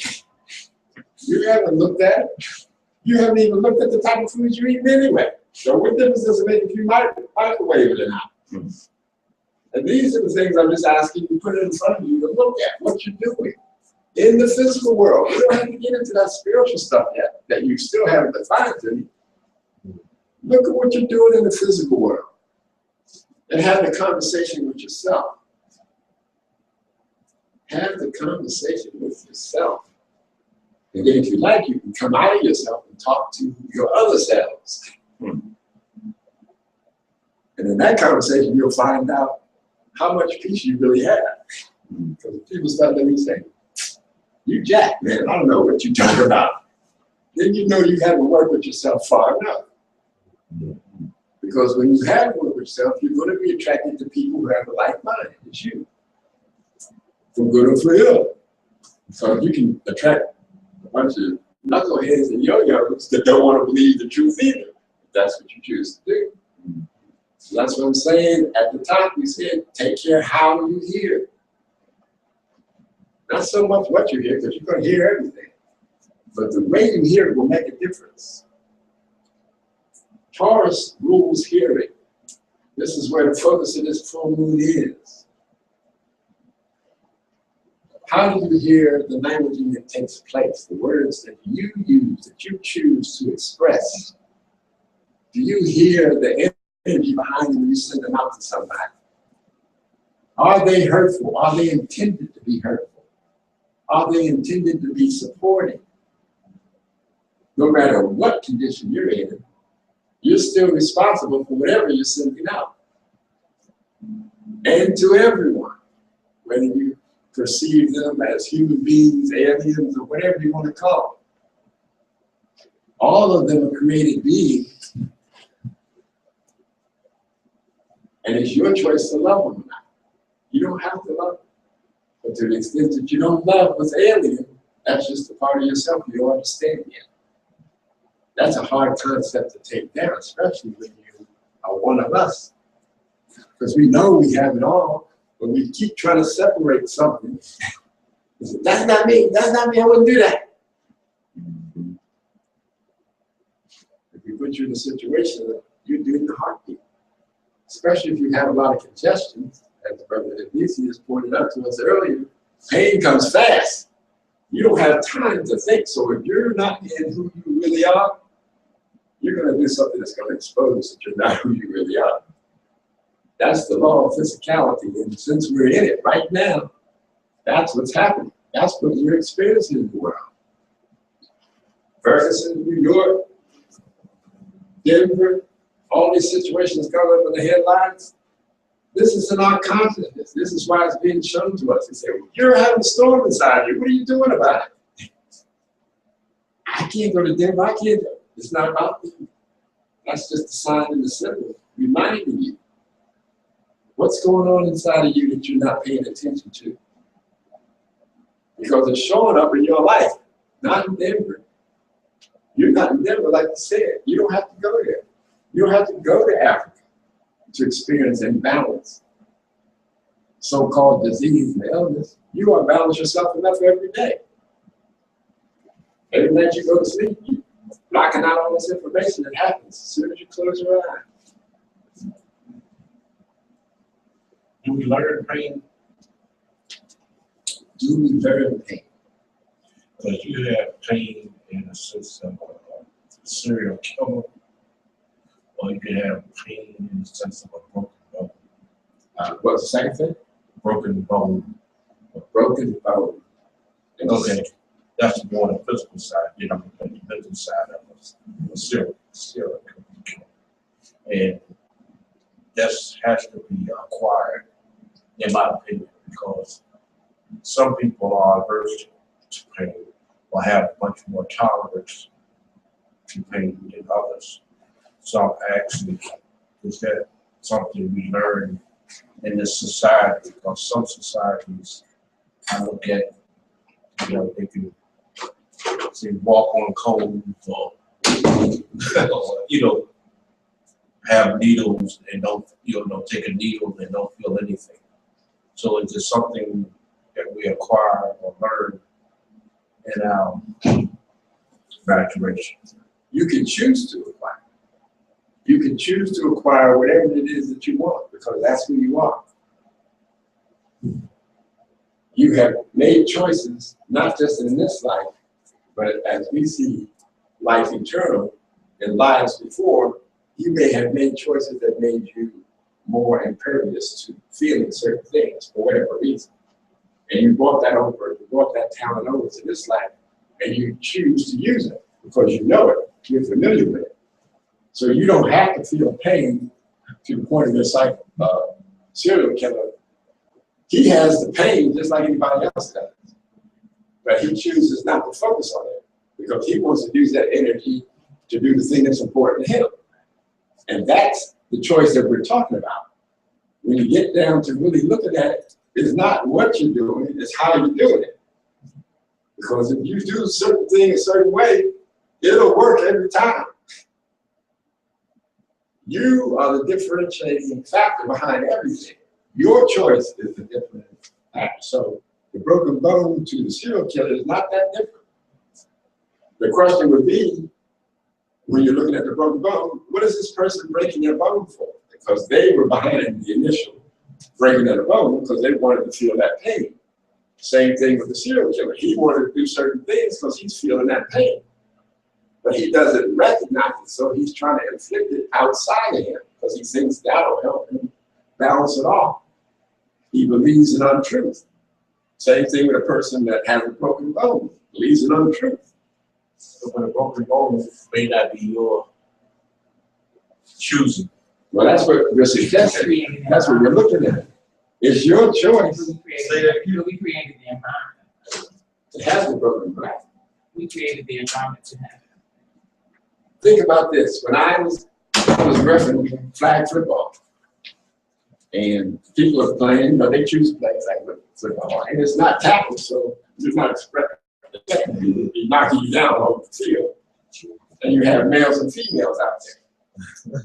A: You haven't looked at it. You haven't even looked at the type of food you're eating anyway. So what difference does it make if you microwave it or not? And these are the things I'm just asking you to put it in front of you to look at what you're doing in the physical world. We don't have to get into that spiritual stuff yet that you still haven't defined to me. Look at what you're doing in the physical world and have the conversation with yourself. Have the conversation with yourself. And then if you like, you can come out of yourself and talk to your other selves. And in that conversation, you'll find out how much peace you really have. Because people start letting me say, you jack, man, I don't know what you're talking about. Then you know you haven't worked with yourself far enough. Because when you have worked with yourself, you're going to be attracted to people who have a like mind as you. For good or for ill. So you can attract a bunch of knuckleheads and yo-yos that don't want to believe the truth either. If that's what you choose to do. So that's what I'm saying. At the top, we said, take care how you hear. Not so much what you hear, because you're going to hear everything. But the way you hear it will make a difference. Taurus rules hearing. This is where the focus of this full moon is. How do you hear the languaging that takes place, the words that you use, that you choose to express? Do you hear the energy behind them when you send them out to somebody? Are they hurtful? Are they intended to be hurtful? Are they intended to be supporting? No matter what condition you're in, you're still responsible for whatever you're sending out. And to everyone, whether you perceive them as human beings, aliens, or whatever you want to call them. All of them are created beings. And it's your choice to love them or not. You don't have to love them. But to the extent that you don't love what's alien, that's just a part of yourself you don't understand yet. That's a hard concept to take down, especially when you are one of us. Because we know we have it all, but we keep trying to separate something. That's not me, that's not me, I wouldn't do that. If we put you in a situation that you're doing the heartbeat, especially if you have a lot of congestion, as Brother Ignatius pointed out to us earlier, pain comes fast. You don't have time to think. So if you're not in who you really are, you're going to do something that's going to expose that you're not who you really are. That's the law of physicality. And since we're in it right now, that's what's happening. That's what you're experiencing in the world. Ferguson, New York, Denver, all these situations come up in the headlines. This is in our consciousness. This is why it's being shown to us. They say, well, you're having a storm inside you. What are you doing about it? I can't go to Denver. I can't go. It's not about me. That's just a sign in the symbol reminding you what's going on inside of you that you're not paying attention to. Because it's showing up in your life, not in Denver. You're not in Denver, like you said. You don't have to go there. You don't have to go to Africa to experience imbalance, so-called disease and illness. You are balance yourself enough every day. Every night you go to sleep, you're blocking out all this information that happens as soon as you close your eyes.
B: Do we learn pain?
A: Do we learn pain?
B: Because you have pain in a sense of a serial killer, or you can have pain in the sense of a broken bone.
A: What's the second thing?
B: Broken bone.
A: A broken bone.
B: Okay. That's more on the physical side. Then I'm looking at the mental side of a serial killer. And this has to be acquired, in my opinion, because some people are averse to pain or have much more tolerance to pain than others. So actually, is that something we learn in this society? Because some societies, I look at, they can say walk on coals or, have needles and don't take a needle and don't feel anything. So it's just something that we acquire or learn in our graduation.
A: You can choose to acquire. You can choose to acquire whatever it is that you want because that's who you are. You have made choices, not just in this life, but as we see life eternal and lives before, you may have made choices that made you more impervious to feeling certain things for whatever reason. And you brought that over, you brought that talent over to this life, and you choose to use it because you know it, you're familiar with it. So you don't have to feel pain to the point of this like serial killer. He has the pain just like anybody else does. But he chooses not to focus on it because he wants to use that energy to do the thing that's important to him. And that's the choice that we're talking about. When you get down to really looking at it, it's not what you're doing, it's how you're doing it. Because if you do certain thing a certain way, it'll work every time. You are the differentiating factor behind everything. Your choice is the different factor. So the broken bone to the serial killer is not that different. The question would be, when you're looking at the broken bone, what is this person breaking their bone for? Because they were behind the initial breaking of the bone because they wanted to feel that pain. Same thing with the serial killer. He wanted to do certain things because he's feeling that pain. But he doesn't recognize it, so he's trying to inflict it outside of him because he thinks that'll help him balance it off. He believes in untruth. Same thing with a person that has a broken bone, believes in untruth.
B: So when a broken bone may not be your choosing.
A: Well, that's what we're suggesting. That's what we're looking at. It's your choice.
C: We created the environment.
A: It has the broken bone.
C: We created the environment to have it.
A: Think about this. When I was refereeing flag football, and people are playing, but they choose to play flag football, and it's not tackled, so you're not expecting to be knocking you down over the field. And you have males and females out there.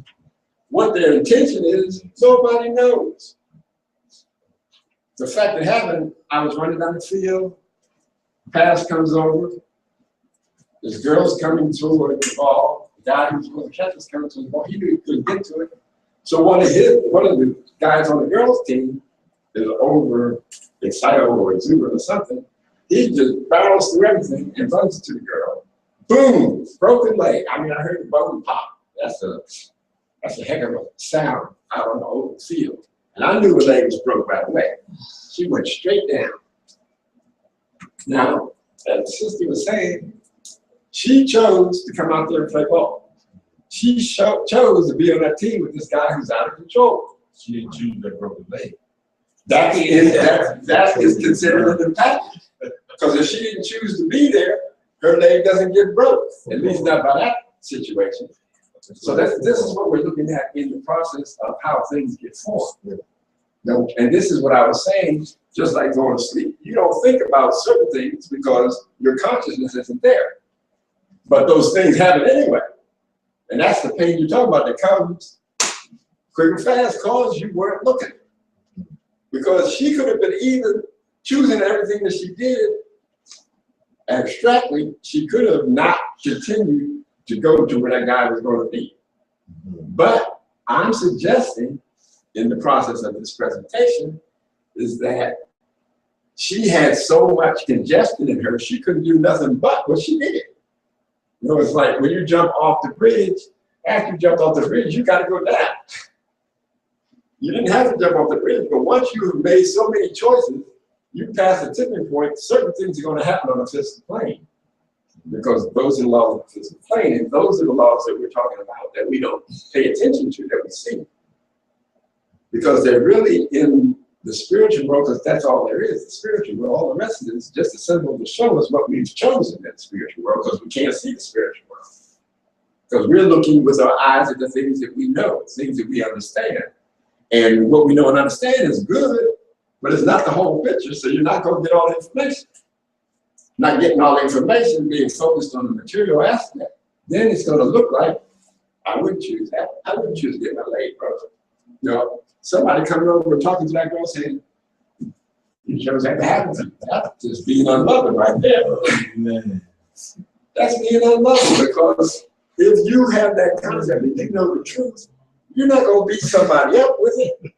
A: What their intention is, nobody knows. The fact that happened, I was running down the field, pass comes over, this girl's coming toward the ball, the guy who's going to catch is coming to the ball, he knew he couldn't get to it. So one of the guys on the girls' team is over excited or exuberant or something. He just barrels through everything and runs to the girl. Boom! Broken leg. I mean, I heard the bone pop. That's a heck of a sound out on the open field. And I knew her leg was broke right away. She went straight down. Now, as the sister was saying, she chose to come out there and play ball. She chose to be on that team with this guy who's out of control.
B: She didn't choose that broken leg.
A: That is considered an package. Because if she didn't choose to be there, her leg doesn't get broke, at least not by that situation. So this is what we're looking at in the process of how things get formed. No, and this is what I was saying, just like going to sleep. You don't think about certain things because your consciousness isn't there. But those things happen anyway. And that's the pain you're talking about that comes quick and fast because you weren't looking. Because she could have been even choosing everything that she did abstractly, she could have not continued to go to where that guy was going to be. But I'm suggesting in the process of this presentation is that she had so much congestion in her, she couldn't do nothing but what she did. You know, it's like when you jump off the bridge, after you jump off the bridge, you got to go down. You didn't have to jump off the bridge, but once you have made so many choices, You pass the tipping point, certain things are going to happen on the physical plane. Because those are the laws of the physical plane, and those are the laws that we're talking about that we don't pay attention to, that we see. Because they're really in the spiritual world, because that's all there is, the spiritual world. All the rest of it is just a symbol to show us what we've chosen in the spiritual world, because we can't see the spiritual world. Because we're looking with our eyes at the things that we know, things that we understand. And what we know and understand is good, but it's not the whole picture, so you're not going to get all the information. Not getting all the information, being focused on the material aspect, then it's going to look like, I wouldn't choose that. I wouldn't choose getting a late brother. You know, somebody coming over and talking to that girl saying, you chose that to happen to you. That's just being unloving right there.
B: Amen.
A: That's being unloving, because if you have that concept and you know the truth, you're not going to beat somebody up with it.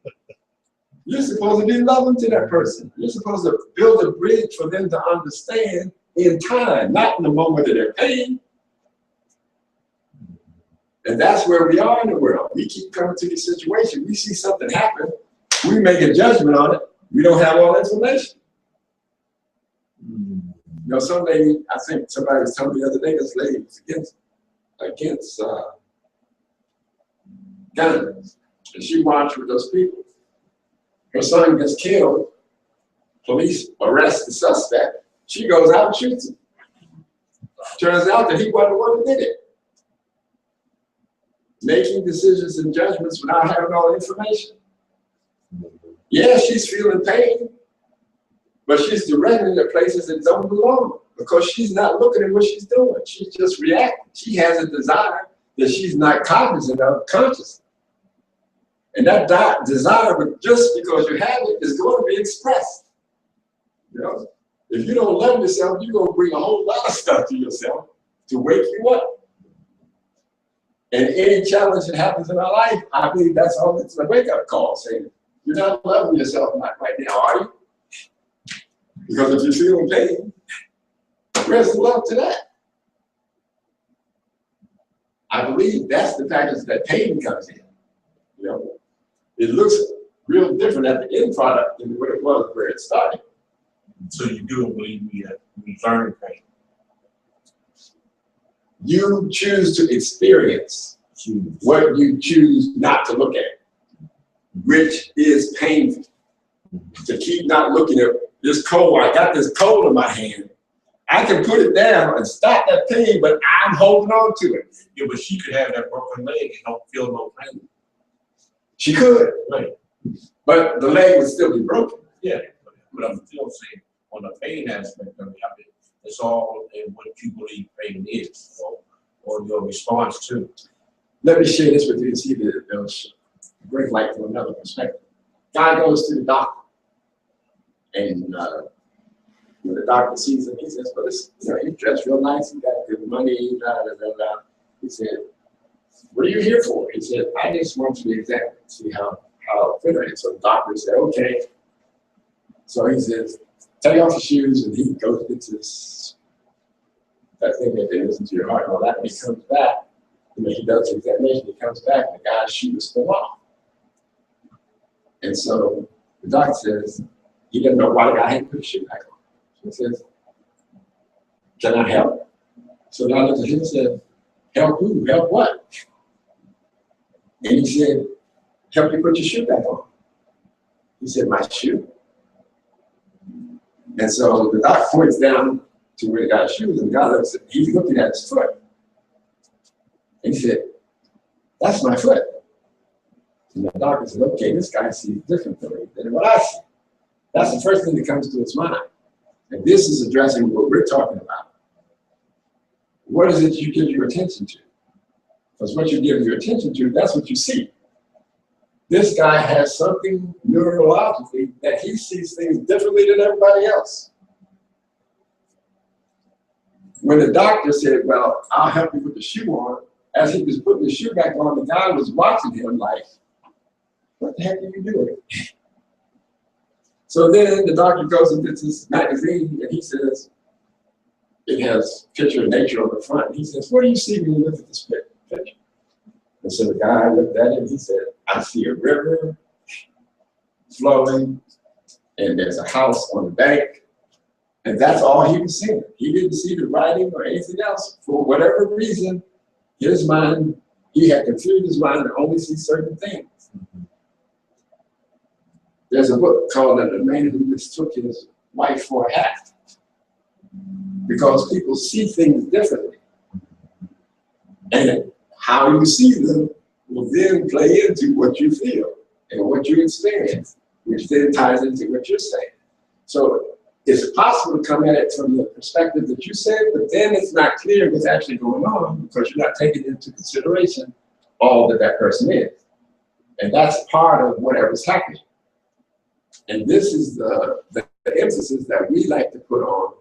A: You're supposed to be loving to that person. You're supposed to build a bridge for them to understand in time, not in the moment of their pain. And that's where we are in the world. We keep coming to these situations. We see something happen. We make a judgment on it. We don't have all the information. You know, some lady, I think somebody was telling me the other day, this lady was against guns. And she marched with those people. Her son gets killed. Police arrest the suspect. She goes out and shoots him. Turns out that he wasn't the one who did it. Making decisions and judgments without having all the information. Yeah, she's feeling pain, but she's directing at places that don't belong, because she's not looking at what she's doing. She's just reacting. She has a desire that she's not cognizant of consciously. And that desire, just because you have it, is going to be expressed. You know, if you don't love yourself, you're going to bring a whole lot of stuff to yourself to wake you up. And any challenge that happens in our life, I believe that's all it's a wake-up call, saying, you're not loving yourself right now, are you? Because if you're feeling pain, where's the love to that? I believe that's the package that pain comes in. You know, it looks real different at the end product than what it was where it started.
B: So you do believe we learn pain.
A: You choose to experience what you choose not to look at, which is painful. To keep not looking at this cold, I got this cold in my hand. I can put it down and stop that pain, but I'm holding on to it.
B: Yeah, but she could have that broken leg and don't feel no pain.
A: She could,
B: Right.
A: but the leg would still be broken.
B: Yeah, but I'm still saying on the pain aspect of it, I mean, it's all in what you believe pain is, or your response to.
A: Let me share this with you and see if it'll bring light from another perspective. Guy goes to the doctor, and when the doctor sees him, he says, well, this, you know, you dress real nice, you got good money, da, da, da, da. He said, what are you here for? He said, I just want you to examine, see how fit I am. So the doctor said, okay. So he says, take off your shoes, and he goes and gets that thing that goes into your heart and all that, and he comes back. You know, he does the examination, he comes back, and the guy's shoe is still off. And so the doctor says, he doesn't know why the guy hadn't put his shoe back on. So he says, can I help? So the guy looked at him and said, help who? Help what? And he said, help you put your shoe back on. He said, my shoe? And so the doctor points down to where the guy's shoes, and the guy looks at, he's looking at his foot. And he said, that's my foot. And the doctor said, okay, this guy sees differently than what I see. That's the first thing that comes to his mind. And this is addressing what we're talking about. What is it you give your attention to? Because what you give your attention to, that's what you see. This guy has something neurologically that he sees things differently than everybody else. When the doctor said, well, I'll help you put the shoe on, as he was putting the shoe back on, the guy was watching him like, what the heck are you doing? So then the doctor goes and gets this magazine, and he says, it has picture of nature on the front. He says, what do you see when you look at this picture? And so the guy looked at it and he said, I see a river flowing and there's a house on the bank, and that's all he was seeing. He didn't see the writing or anything else. For whatever reason, his mind, he had confused his mind to only see certain things. There's a book called The Man Who Mistook His Wife for a Hat, because people see things differently. And how you see them will then play into what you feel and what you experience, which then ties into what you're saying. So it's possible to come at it from the perspective that you said, but then it's not clear what's actually going on because you're not taking into consideration all that that person is. And that's part of whatever's happening. And this is the emphasis that we like to put on,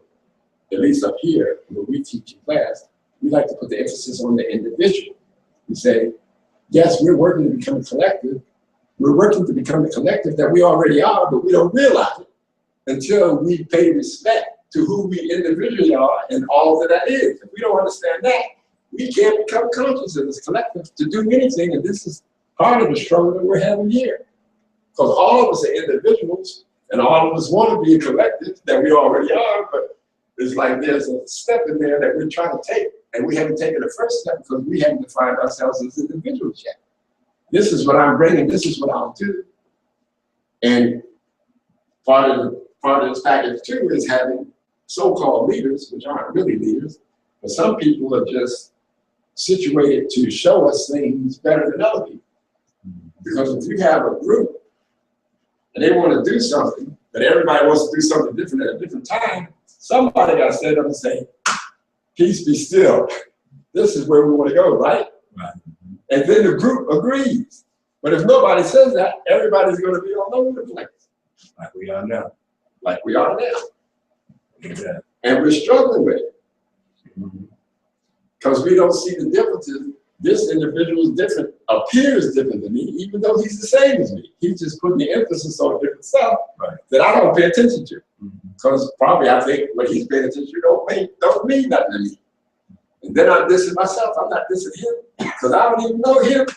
A: at least up here when we teach in class. We like to put the emphasis on the individual. We say, yes, we're working to become a collective. We're working to become the collective that we already are, but we don't realize it until we pay respect to who we individually are and all that is. If we don't understand that, we can't become conscious of this collective to do anything. And this is part of the struggle that we're having here. Because all of us are individuals, and all of us want to be a collective that we already are, but it's like there's a step in there that we're trying to take, and we haven't taken the first step because we haven't defined ourselves as individuals yet. This is what I'm bringing, this is what I'll do. And part of this package too is having so-called leaders, which aren't really leaders, but some people are just situated to show us things better than other people. Because if you have a group and they want to do something, but everybody wants to do something different at a different time, somebody got to stand up and say, peace be still. This is where we want to go, right? Right. And then the group agrees. But if nobody says that, everybody's going to be all over the place. Like we are now. Like we are now. Yeah. And we're struggling with it. Because we don't see the differences. This individual is different, appears different than me, even though he's the same as me. He's just putting the emphasis on different stuff that I don't pay attention to. Because probably I think what he's paying attention to don't mean nothing to me. And then I'm dissing myself. I'm not dissing him because I don't even know him.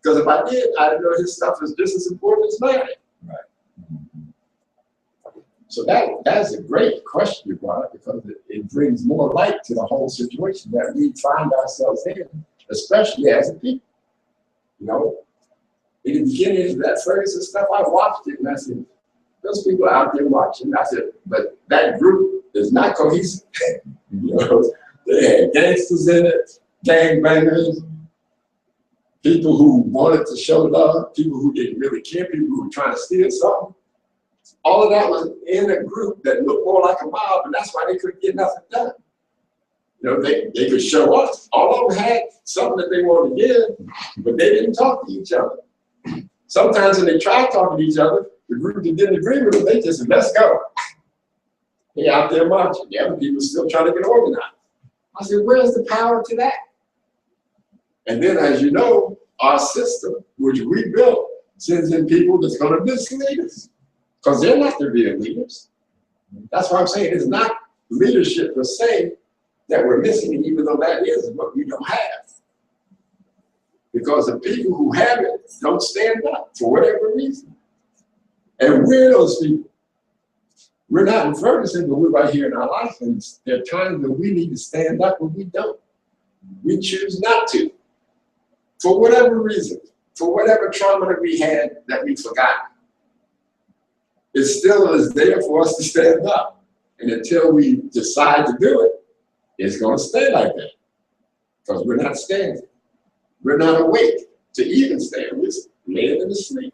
A: Because if I did, I'd know his stuff is just as important as mine. So that's a great question you brought up because it brings more light to the whole situation that we find ourselves in, especially as a people. You know, in the beginning of that Ferguson stuff, I watched it and I said, those people out there watching, I said, but that group is not cohesive. You know, they had gangsters in it, gangbangers, people who wanted to show love, people who didn't really care, people who were trying to steal something. All of that was in a group that looked more like a mob, and that's why they couldn't get nothing done. You know, they could show up. All of them had something that they wanted to give, but they didn't talk to each other. Sometimes when they tried talking to each other, the group that didn't agree with them, they just said, let's go. They out there marching. The other people still trying to get organized. I said, where's the power to that? And then, as you know, our system, which we built, sends in people that's going to mislead us. Because they're not the real leaders. That's why I'm saying it's not leadership per se that we're missing, even though that is what we don't have. Because the people who have it don't stand up for whatever reason. And we're those people. We're not in Ferguson, but we're right here in our life. And there are times that we need to stand up, but we don't. We choose not to. For whatever reason, for whatever trauma that we had that we forgot. It still is there for us to stand up. And until we decide to do it, it's going to stay like that. Because we're not standing. We're not awake to even stand. We're laying in the sleep.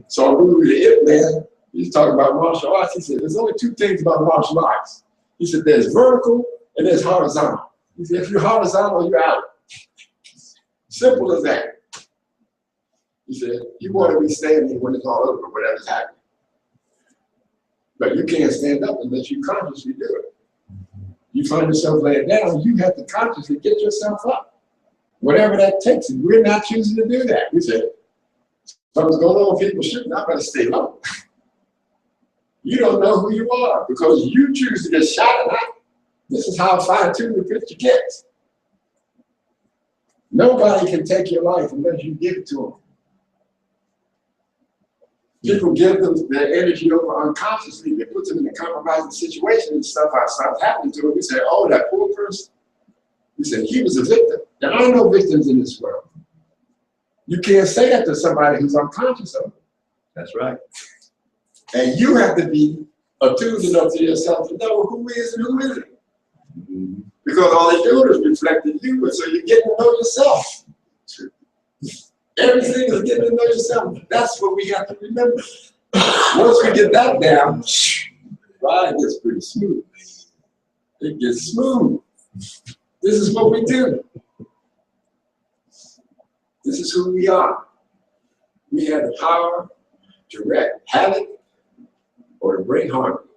A: So when we were the Ip Man, he's talking about martial arts. He said, there's only two things about martial arts. He said, there's vertical and there's horizontal. He said, if you're horizontal, you're out. Simple as that. He said, you want to be standing when it's all over, whatever's happening. But you can't stand up unless you consciously do it. You find yourself laying down, you have to consciously get yourself up. Whatever that takes, and we're not choosing to do that. We said, something's going on, people shooting, I better stay low. You don't know who you are because you choose to get shot at night. This is how fine-tuned the picture gets. Nobody can take your life unless you give it to them. People give them their energy over unconsciously. They put them in a compromising situation and stuff starts happening to them. We say, oh, that poor person. We say, he was a victim. There are no victims in this world. You can't say that to somebody who's unconscious of it.
D: That's right.
A: And you have to be attuned enough to yourself to know who is and who isn't.
D: Mm-hmm.
A: Because all they do is reflect in you, and so you're getting to know yourself. Everything is getting to know yourself. That's what we have to remember. Once we get that down, ride gets pretty smooth. It gets smooth. This is what we do. This is who we are. We have the power to wreak havoc or to bring harmony.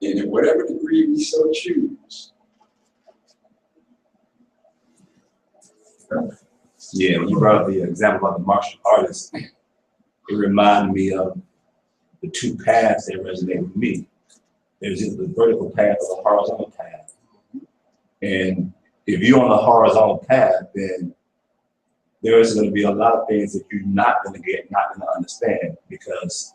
A: And in whatever degree we so choose.
D: Yeah, when you brought up the example of the martial artist, it reminded me of the two paths that resonate with me. There's either the vertical path or the horizontal path. And if you're on the horizontal path, then there's going to be a lot of things that you're not going to understand, because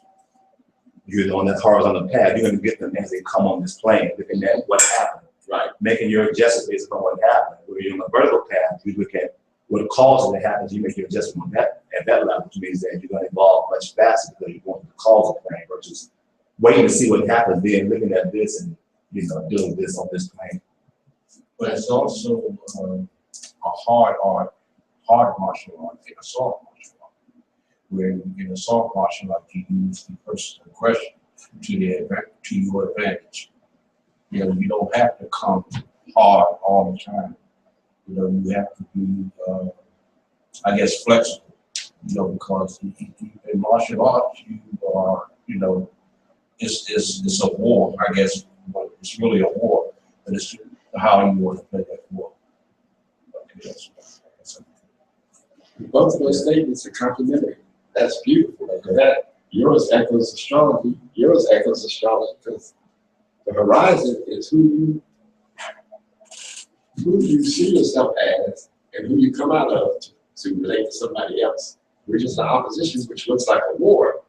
D: you're on that horizontal path. You're going to get them as they come on this plane, looking at what happened, right? Making your adjustments based on what happened. Where you're on the vertical path, you look at what causes it happens, you make your adjustment on that at that level, which means that you're going to evolve much faster because you're going to the causal plane versus waiting to see what happens, then looking at this and doing this on this plane.
B: But it's also a hard martial art, and a soft martial art. Where in a soft martial art, you use the person's aggression to your advantage. You don't have to come hard all the time. You have to be, I guess, flexible. Because in martial arts, you are, it's a war, I guess. It's really a war, but it's how you want to play that war.
A: Both of those statements are complementary. That's beautiful. That yours echoes astrology. Yours echoes astrology because the horizon is who you see yourself as and who you come out of to relate to somebody else. Which is the opposition, which looks like a war,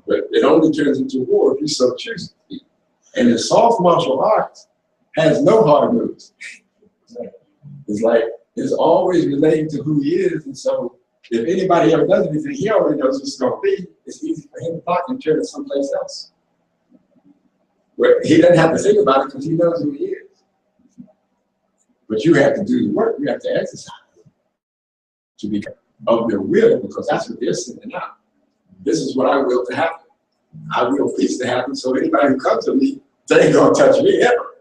A: but it only turns into a war if you so choose to be. And the soft martial arts has no hard moves. It's always relating to who he is, and so if anybody ever does anything, he already knows what it's going to be. It's easy for him to block and turn it someplace else. Where he doesn't have to think about it because he knows who he is. But you have to do the work. You have to exercise to be of their will, because that's what they're sending out. This is what I will to happen. I will peace to happen, so anybody who comes to me, they ain't gonna touch me ever.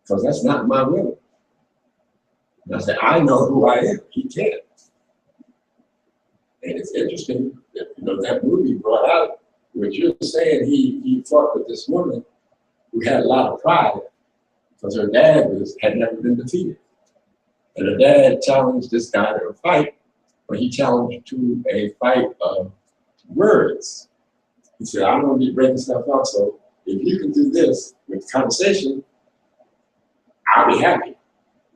A: Because that's not my will. And I said, I know who I am. He can't. And it's interesting that that movie brought out what you're saying. He fought with this woman who had a lot of pride because her dad had never been defeated. And her dad challenged this guy to a fight, but he challenged to a fight of words. He said, I'm going to be breaking stuff up, so if you can do this with conversation, I'll be happy.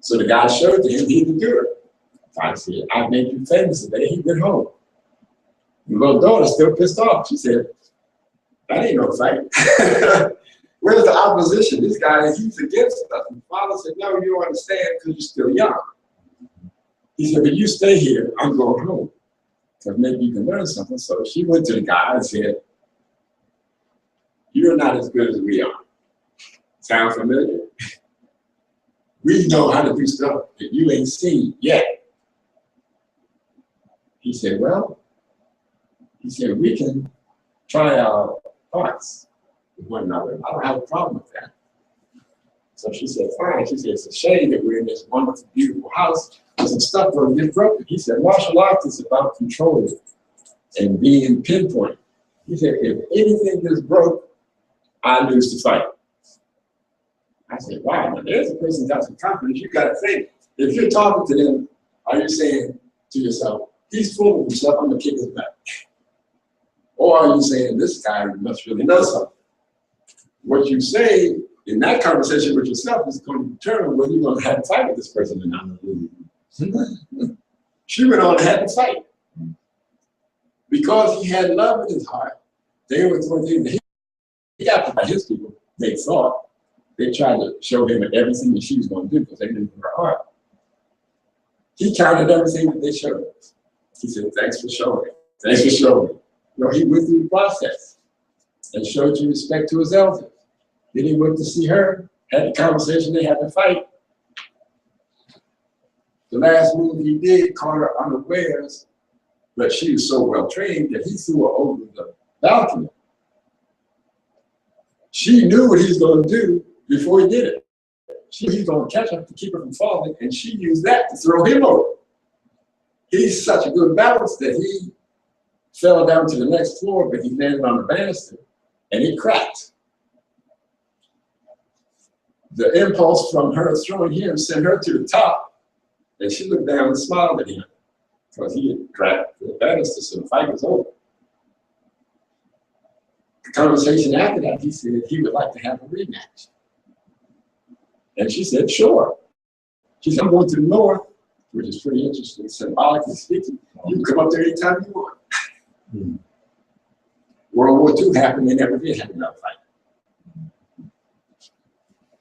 A: So the guy showed to him he could do it. I said, I made you famous today. He went home. The little daughter still pissed off. She said, that ain't no fight. Where's the opposition? This guy, he's against us. And the father said, no, you don't understand because you're still young. He said, but you stay here, I'm going home. Because maybe you can learn something. So she went to the guy and said, you're not as good as we are. Sound familiar? We know how to do stuff that you ain't seen yet. He said, well, we can try our parts with one another. I don't have a problem with that. So she said, fine. She said, it's a shame that we're in this wonderful, beautiful house. There's some stuff going to get broken. He said, martial arts is about control and being pinpoint. He said, if anything is broke, I lose the fight. I said, wow, now there's a person got some confidence. You got to think, if you're talking to them, are you saying to yourself, he's full of himself, I'm going to kick his back? Or are you saying, this guy must really know something? What you say in that conversation with yourself is going to determine whether you're going to have to fight with this person or not. She went on and had to fight. because he had love in his heart, they were doing things that he got by his people. They thought they tried to show him everything that she was going to do because they knew her heart. He counted everything that they showed him. He said, "Thanks for showing. Thanks for showing." You know, he went through the process and showed you respect to his elders. Then he went to see her, had the conversation, they had to fight. The last move he did caught her unawares, but she was so well trained that he threw her over the balcony. She knew what he was going to do before he did it. She knew he was going to catch her to keep her from falling, and she used that to throw him over. He's such a good balance that he fell down to the next floor, but he landed on the banister, and he cracked. The impulse from her throwing him sent her to the top, and she looked down and smiled at him because he had cracked the banister, so the fight was over. The conversation after that, he said he would like to have a rematch. And she said, "Sure." She said, "I'm going to the north," which is pretty interesting, symbolically speaking. You can come up there anytime you want. World War II happened, they never did have another fight.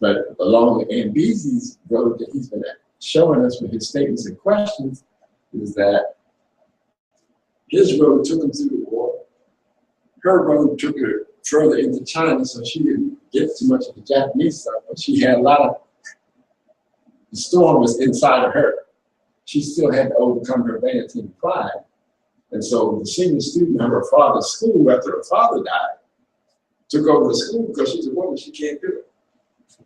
A: But along Ambezi's road that he's been showing us with his statements and questions is that his road took him through the war. Her road took her further into China, so she didn't get too much of the Japanese stuff, but she had a lot of, the storm was inside of her. She still had to overcome her vanity and pride. And so the senior student of her father's school, after her father died, took over the school because she's a woman, she can't do it.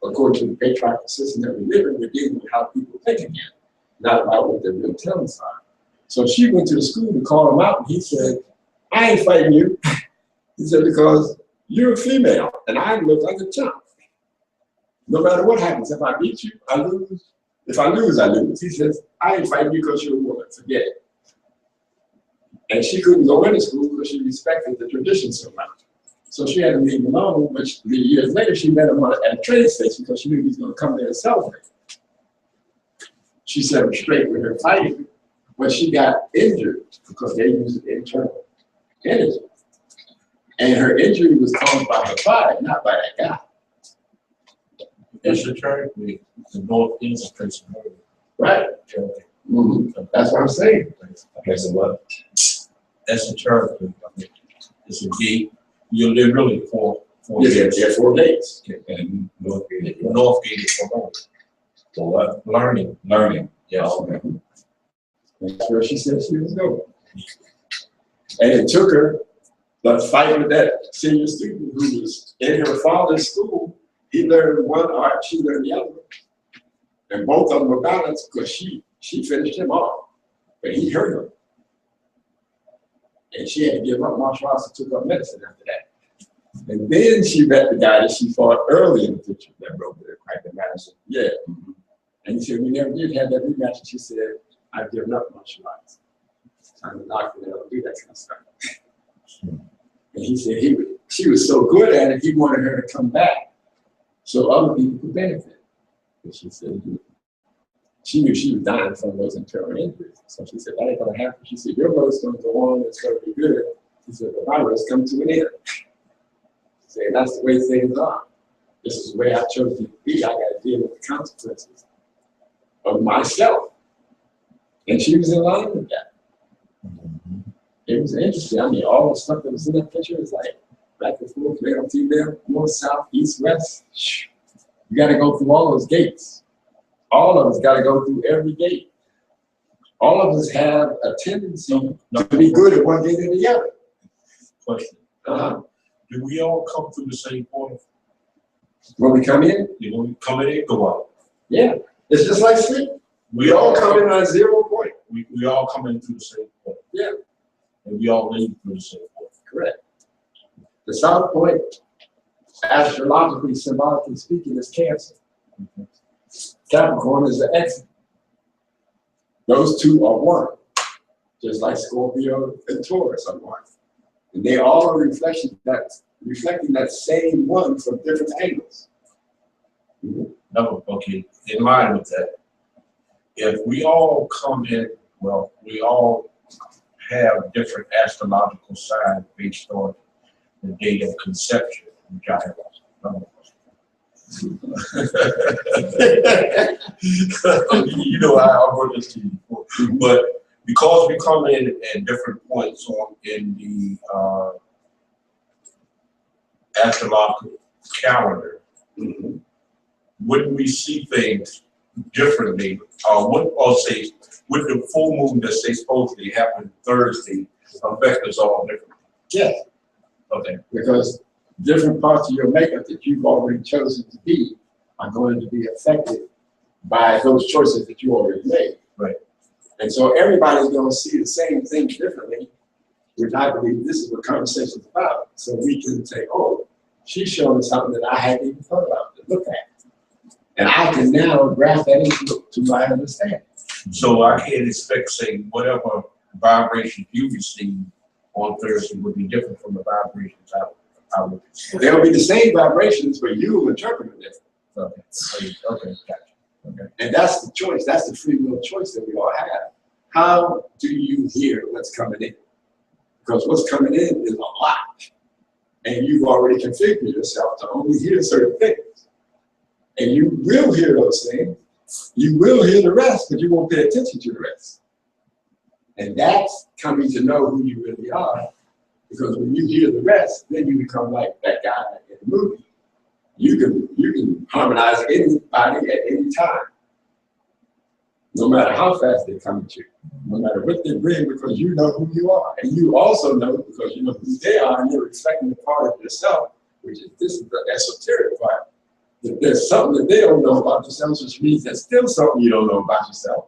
A: According to the patriarchal system that we live in, we're dealing with how people think again, not about what their real talents are. So she went to the school to call him out, and he said, "I ain't fighting you." He said, "Because you're a female, and I look like a chump. No matter what happens, if I beat you, I lose. If I lose, I lose." He says, "I ain't fighting you because you're a woman, forget it." And she couldn't go into school because she respected the tradition so much. So she had to leave him alone, but years later she met him at a train station because she knew he was going to come there and celebrate. She set him straight with her fighting, but she got injured because they used internal energy. And her injury was caused by her pride, not by that guy.
B: It's a church, the North infiltrates the north.
A: Right? That's what I'm saying.
D: Okay, so what?
B: That's a church. I mean, it's a gate. They're really four
A: Yeah, there are 4 gates.
D: And North Gate.
B: North gate is for home.
D: So what?
B: Learning.
D: Learning.
B: Yes.
D: Okay.
A: That's where she said she was going. And it took her, but fighting with that senior student who was in her father's school, he learned one art, she learned the other. And both of them were balanced because she finished him off, but he hurt her. And she had to give up martial arts and took up medicine after that. And then she met the guy that she fought early in the picture.
D: That broke the crack the Madison.
A: Yeah. And he said, "We never did have that rematch." And she said, "I've given up martial arts. I'm a doctor, I don't do that kind of stuff." And he said she was so good at it, he wanted her to come back so other people could benefit. And she said, she knew she was dying from those internal injuries. So she said, "That ain't gonna happen." She said, "Your road's gonna go on, it's gonna be good." She said, "But my road's come to an end." She said, "That's the way things are. This is the way I chose to be. I gotta deal with the consequences of myself." And she was in line with that. It was interesting. I mean, all the stuff that was in that picture is like back and forth, male, female, north, south, east, west. You gotta go through all those gates. All of us gotta go through every gate. All of us have a tendency to be good at one gate or the other.
B: Question. Do we all come through the same portal?
A: When we come in,
B: When we come in and go out.
A: yeah, it's just like sleep. We all come in on 0 point.
B: We all come in through the same portal.
A: Yeah.
B: And we all leave through the same portal.
A: Correct. The south point, astrologically, symbolically speaking, is Cancer. Capricorn is the exit. Those two are one, just like Scorpio and Taurus are one. And they all are reflecting that same one from different angles.
B: No, okay, in line with that, if we all come in, well, we all have different astrological signs based on the date of conception, which I have also. You know, I wrote this to you before, but because we come in at different points in the astrological calendar, wouldn't we see things differently? Would the full moon that say supposedly happened Thursday affect us all differently?
A: Yes,
B: Okay.
A: because different parts of your makeup that you've already chosen to be are going to be affected by those choices that you already made.
B: Right.
A: And so everybody's going to see the same thing differently, which I believe this is what conversation is about. So we can say, oh, she's showing something that I hadn't even thought about to look at. And I can now grasp that into my understanding.
B: So I can't expect, say, whatever vibration you receive on Thursday would be different from the vibrations I would receive.
A: They'll be the same vibrations, but you will interpret it different.
B: Okay, gotcha. Okay.
A: And that's the choice. That's the free will choice that we all have. How do you hear what's coming in? Because what's coming in is a lot. And you've already configured yourself to only hear certain things. And you will hear those things. You will hear the rest, but you won't pay attention to the rest. And that's coming to know who you really are. Because when you hear the rest, then you become like that guy in the movie. You can harmonize anybody at any time. No matter how fast they come at you, no matter what they bring, because you know who you are. And you also know because you know who they are, and you're expecting a part of yourself, which is this is the esoteric part. That there's something that they don't know about themselves, which means there's still something you don't know about yourself.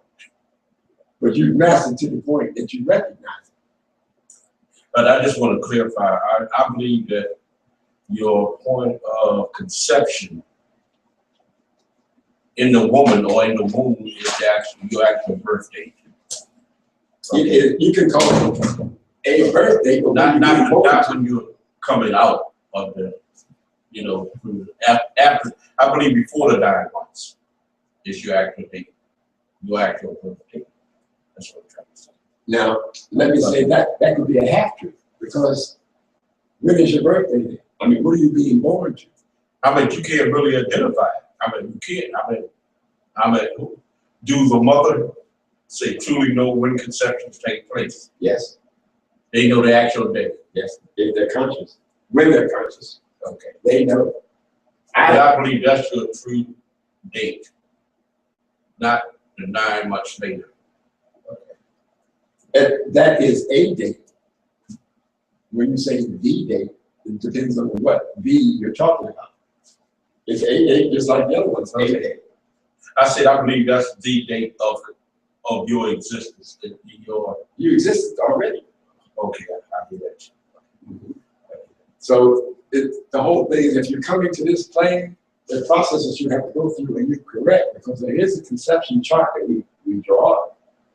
A: But you've mastered to the point that you recognize it.
B: But I just want to clarify, I believe that your point of conception in the woman or in the womb is actually your actual birth date.
A: You can call it a birthday, but
B: Not when you're coming out of the, you know, after, I believe before the 9 months is your actual date, your actual birth date. That's what I'm trying to say.
A: Now, let me say that could be a half truth, because when is your birthday then? I mean, what are you being born to?
B: I mean, you can't really identify it. I mean, you can't. I mean, do the mother say truly know when conceptions take place?
A: Yes,
B: They know the actual date.
A: yes, if they're conscious. When they're conscious,
B: Okay.
A: they know.
B: But I believe that's your true date, not the 9 months later.
A: That is a date. When you say the date, it depends on what V you're talking about. It's a date, just like the other ones. A date.
B: I said I believe that's the date of your existence.
A: You existed already.
B: Okay, I do that.
A: So the whole thing is, if you're coming to this plane, the processes you have to go through, and you're correct, because there is a conception chart that we draw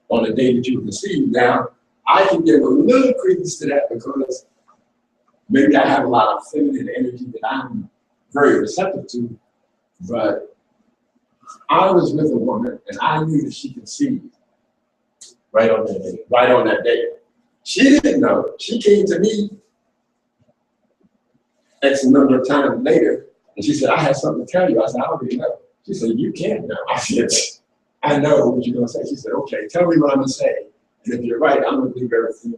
A: on the day that you conceived. Now, I can give a little credence to that because maybe I have a lot of feminine energy that I'm very receptive to, but I was with a woman and I knew that she conceived
B: Right on that day.
A: right on that day. She didn't know. She came to me X number of times later, and she said, I have something to tell you. I said, I already know. She said, you can't know. I said, I know what you're going to say. She said, okay, tell me what I'm going to say. And if you're right, I'm going to believe everything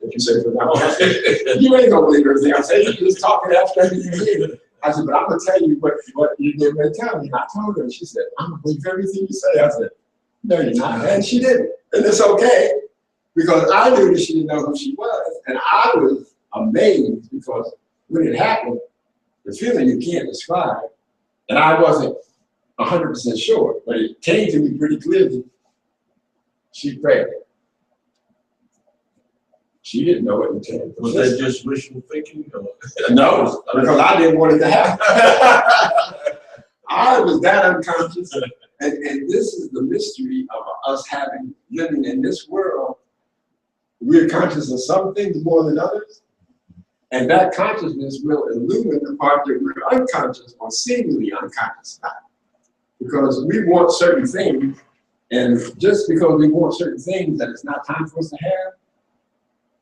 A: that you say from now on. I said, you ain't going to believe everything I say. You're just talking abstract in your head. I said, but I'm going to tell you what you did when tell me. And I told her, she said, I'm going to believe everything you say. I said, no, you're not. And she didn't. And it's okay, because I knew that she didn't know who she was. And I was amazed because when it happened, the feeling you can't describe, and I wasn't 100% sure, but it came to me pretty clearly. She's pregnant. She didn't know it until.
B: Was that just wishful thinking? Or?
A: No, because I didn't want it to happen. I was that unconscious, and this is the mystery of us living in this world. We're conscious of some things more than others, and that consciousness will illumine the part that we're unconscious or seemingly unconscious about. Because we want certain things, and just because we want certain things that it's not time for us to have,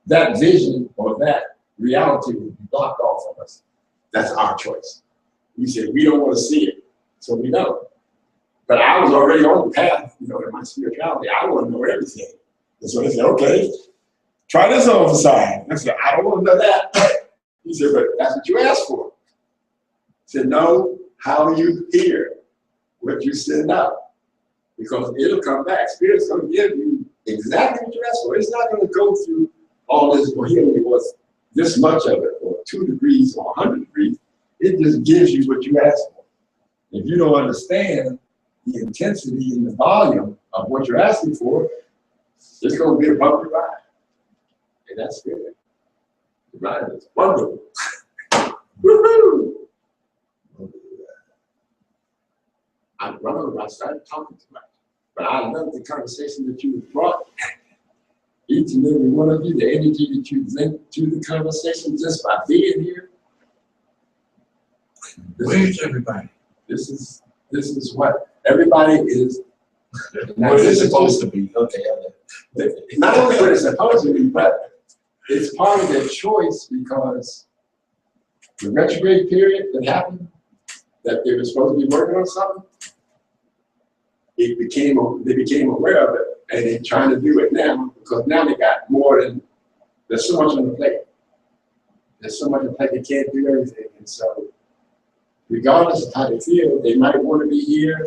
A: that vision or that reality will be blocked off of us. That's our choice. We said we don't want to see it, so we don't. But I was already on the path, you know, in my spirituality. I want to know everything. And so they said, okay, try this on the side. I said, I don't want to know that. He said, but that's what you asked for. I said, no, how you hear what you send out. Because it'll come back. Spirit's going to give you exactly what you asked for. It's not going to go through all this, well, he only was this much of it, or 2 degrees or 100 degrees. It just gives you what you asked for. If you don't understand the intensity and the volume of what you're asking for, it's going to be a bumpy ride. And that's good. The ride is wonderful. Woohoo! I started talking too much. But I love the conversation that you brought. Each and every one of you, the energy that you bring to the conversation just by being here.
B: Where's everybody?
A: This is what everybody is.
B: What is it supposed to be? Okay.
A: Not only what it's supposed to be, but it's part of their choice because the retrograde period that happened, that they were supposed to be working on something, they became aware of it and they're trying to do it now because now they got more than, there's so much on the plate. There's so much on the plate, they can't do everything. And so regardless of how they feel, they might want to be here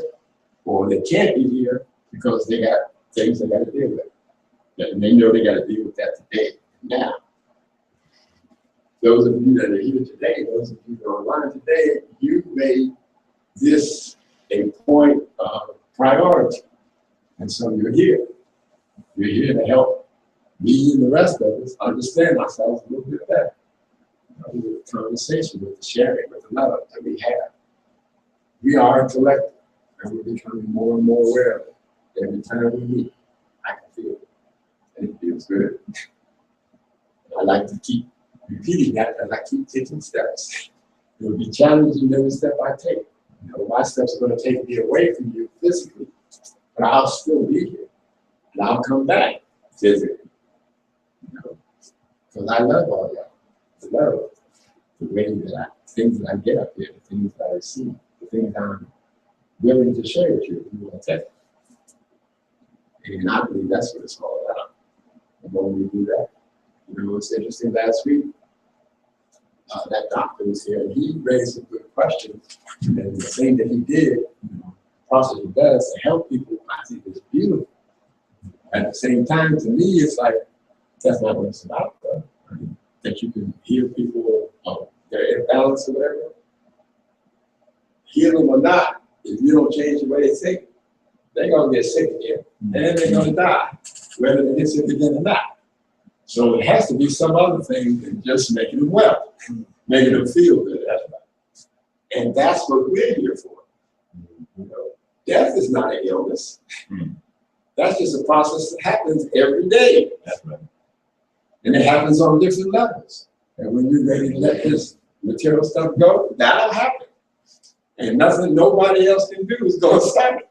A: or they can't be here because they got things they got to deal with. And they know they got to deal with that today, now. Those of you that are here today, those of you that are online today, you made this a point of priority. And so you're here. You're here to help me and the rest of us understand ourselves a little bit better. With the conversation, with the sharing, with the love that we have. We are a collective, and we're becoming more and more aware of it. Every time we meet, I can feel it. And it feels good. I like to keep repeating that as I keep taking steps. It will be challenging every step I take. You know, my steps are going to take me away from you physically, but I'll still be here. And I'll come back physically. You know, because I love all y'all. I love the way that things that I get up here, the things that I see, the things I'm willing to share with you if you want to take. And I believe that's what it's all about. And when we do that, you know, it's interesting, last week, that doctor was here and he raised some good questions. And the thing that he did, you know, the process he does to help people, I think is beautiful. At the same time, to me, it's like, that's not what it's about, though. I mean, that you can heal people, their imbalance or whatever. Heal them or not, if you don't change the way they think, they're going to get sick again. And then they're going to die, whether they get sick again or not. So it has to be some other thing than just making them well, making them feel good. And that's what we're here for. You know, death is not an illness. That's just a process that happens every day.
D: That's right.
A: And it happens on different levels. And when you're ready to let this material stuff go, that'll happen. And nothing nobody else can do is going to stop it.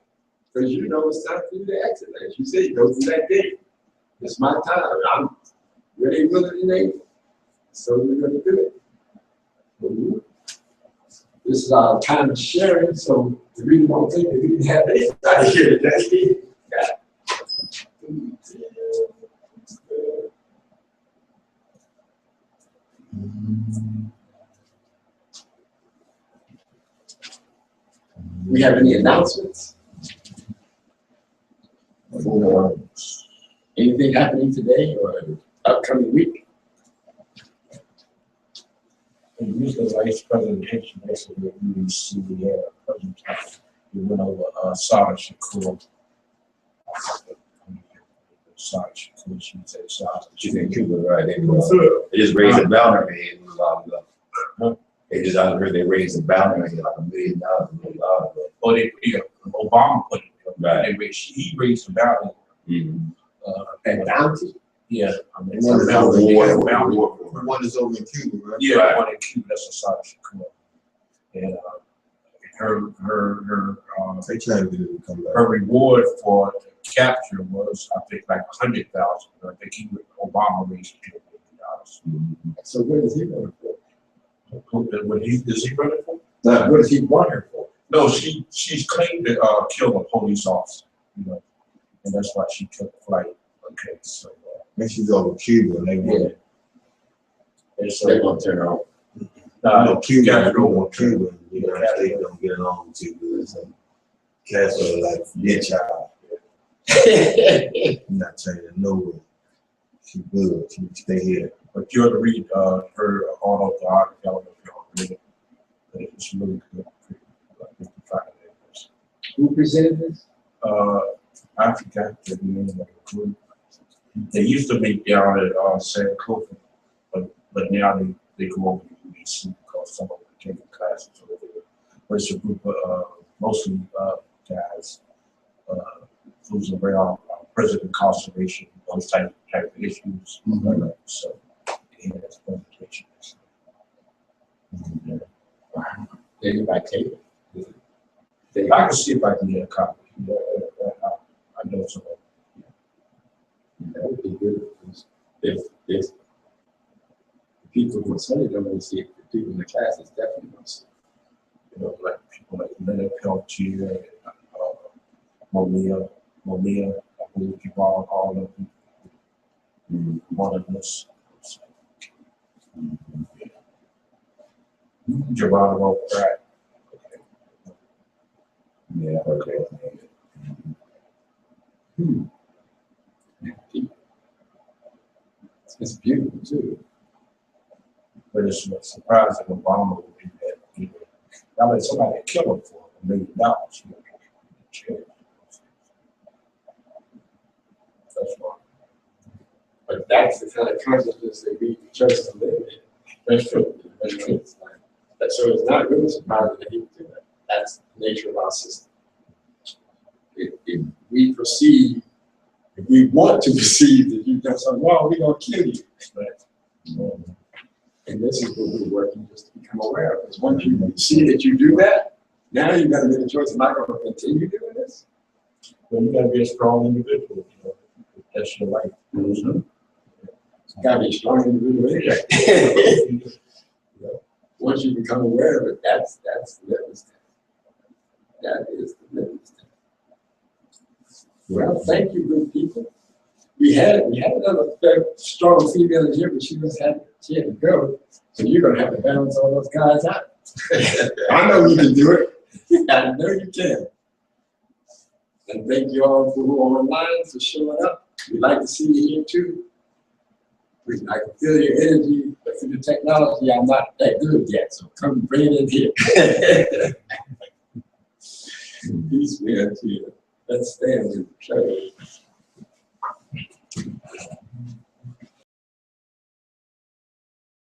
A: Because you know it's time for you to exit. As you say, go through that gate. It's my time. I'm ready, willing, and able. So we're going to do it. This is our time of sharing, so the reason don't think that we didn't have anybody here today. We have any announcements? Anything happening today or upcoming week?
B: And use the vice presentation, basically, we see the presentation. We went over Sarah Shakur. Sarah Shakur, she said Sarah.
D: She's in Cuba, right? They just raised the boundary. They just I heard they raised the boundary like $1 million, $1 million.
B: Oh, Obama put it.
D: Right.
B: He raised the boundary.
A: And bounty?
B: Yeah.
E: One is over in Cuba, right?
B: Yeah,
D: Right.
B: one in Cuba, that's a Sarah Shakur. And her
E: They trying to get it to come back.
B: her reward for the capture was, I think, like 100,000. I think Obama raised it to 1 House.
A: So what is he running for?
B: Is he running for?
A: What does he want her for?
B: No, she's claimed to kill a police officer, you know, and that's why she took flight. Okay, so
E: And she's over Cuba, and they want
B: and so
A: They're gonna turn her on.
B: you got to go
E: on
B: on Cuba.
E: Cuba, the United States don't get along too good, so Castro like, yeah, child, I'm not saying no way. She good, she stay here.
B: But you ought to read her autobiography. I don't know if y'all read it, but it's really good.
A: Who presented this?
B: I forgot the name of the group. They used to meet down at San Clover, but now they go over to UBC because some of them are taking classes over there. But it's a group of mostly guys who's around president conservation, those type of issues. So he has presentations.
A: Anybody take it?
B: I can see if I can get a copy. I know some.
A: That would be good if people who study don't want to see it, the people in the class is definitely going to see it.
B: You know, like people like Leonard Peltier and Monier, I believe you all of them. One of us. Geronimo Pratt.
E: Yeah, okay.
A: It's beautiful too.
B: But it's surprising Obama would do that. You know, I let somebody kill him for $1 million. You know, that's why.
A: But that's the kind of consciousness that we chose to live in.
B: That's true. That's true.
A: It's like, so it's not really surprising that he would do that. That's the nature of our system. If we perceive, if we want to perceive that you've done something wrong, we're going to kill you. And this is what we're working just to become aware of. Because once you see that you do that, now you've got to make a choice. Am I going to continue doing this?
B: Well, you gotta be a strong individual, you know. That's your life.
A: It's got to be a strong individual anyway. Once you become aware of it, that's the litmus test. That is the litmus test. Well, thank you, good people. We had another very strong female in here, but she had to go. So you're gonna have to balance all those guys out. I know you can do it. I know you can. And thank you all for who are online for showing up. We'd like to see you here too. I can feel your energy, but through the technology, I'm not that good yet. So come bring it in here. Peace be unto you. Let's stand and pray.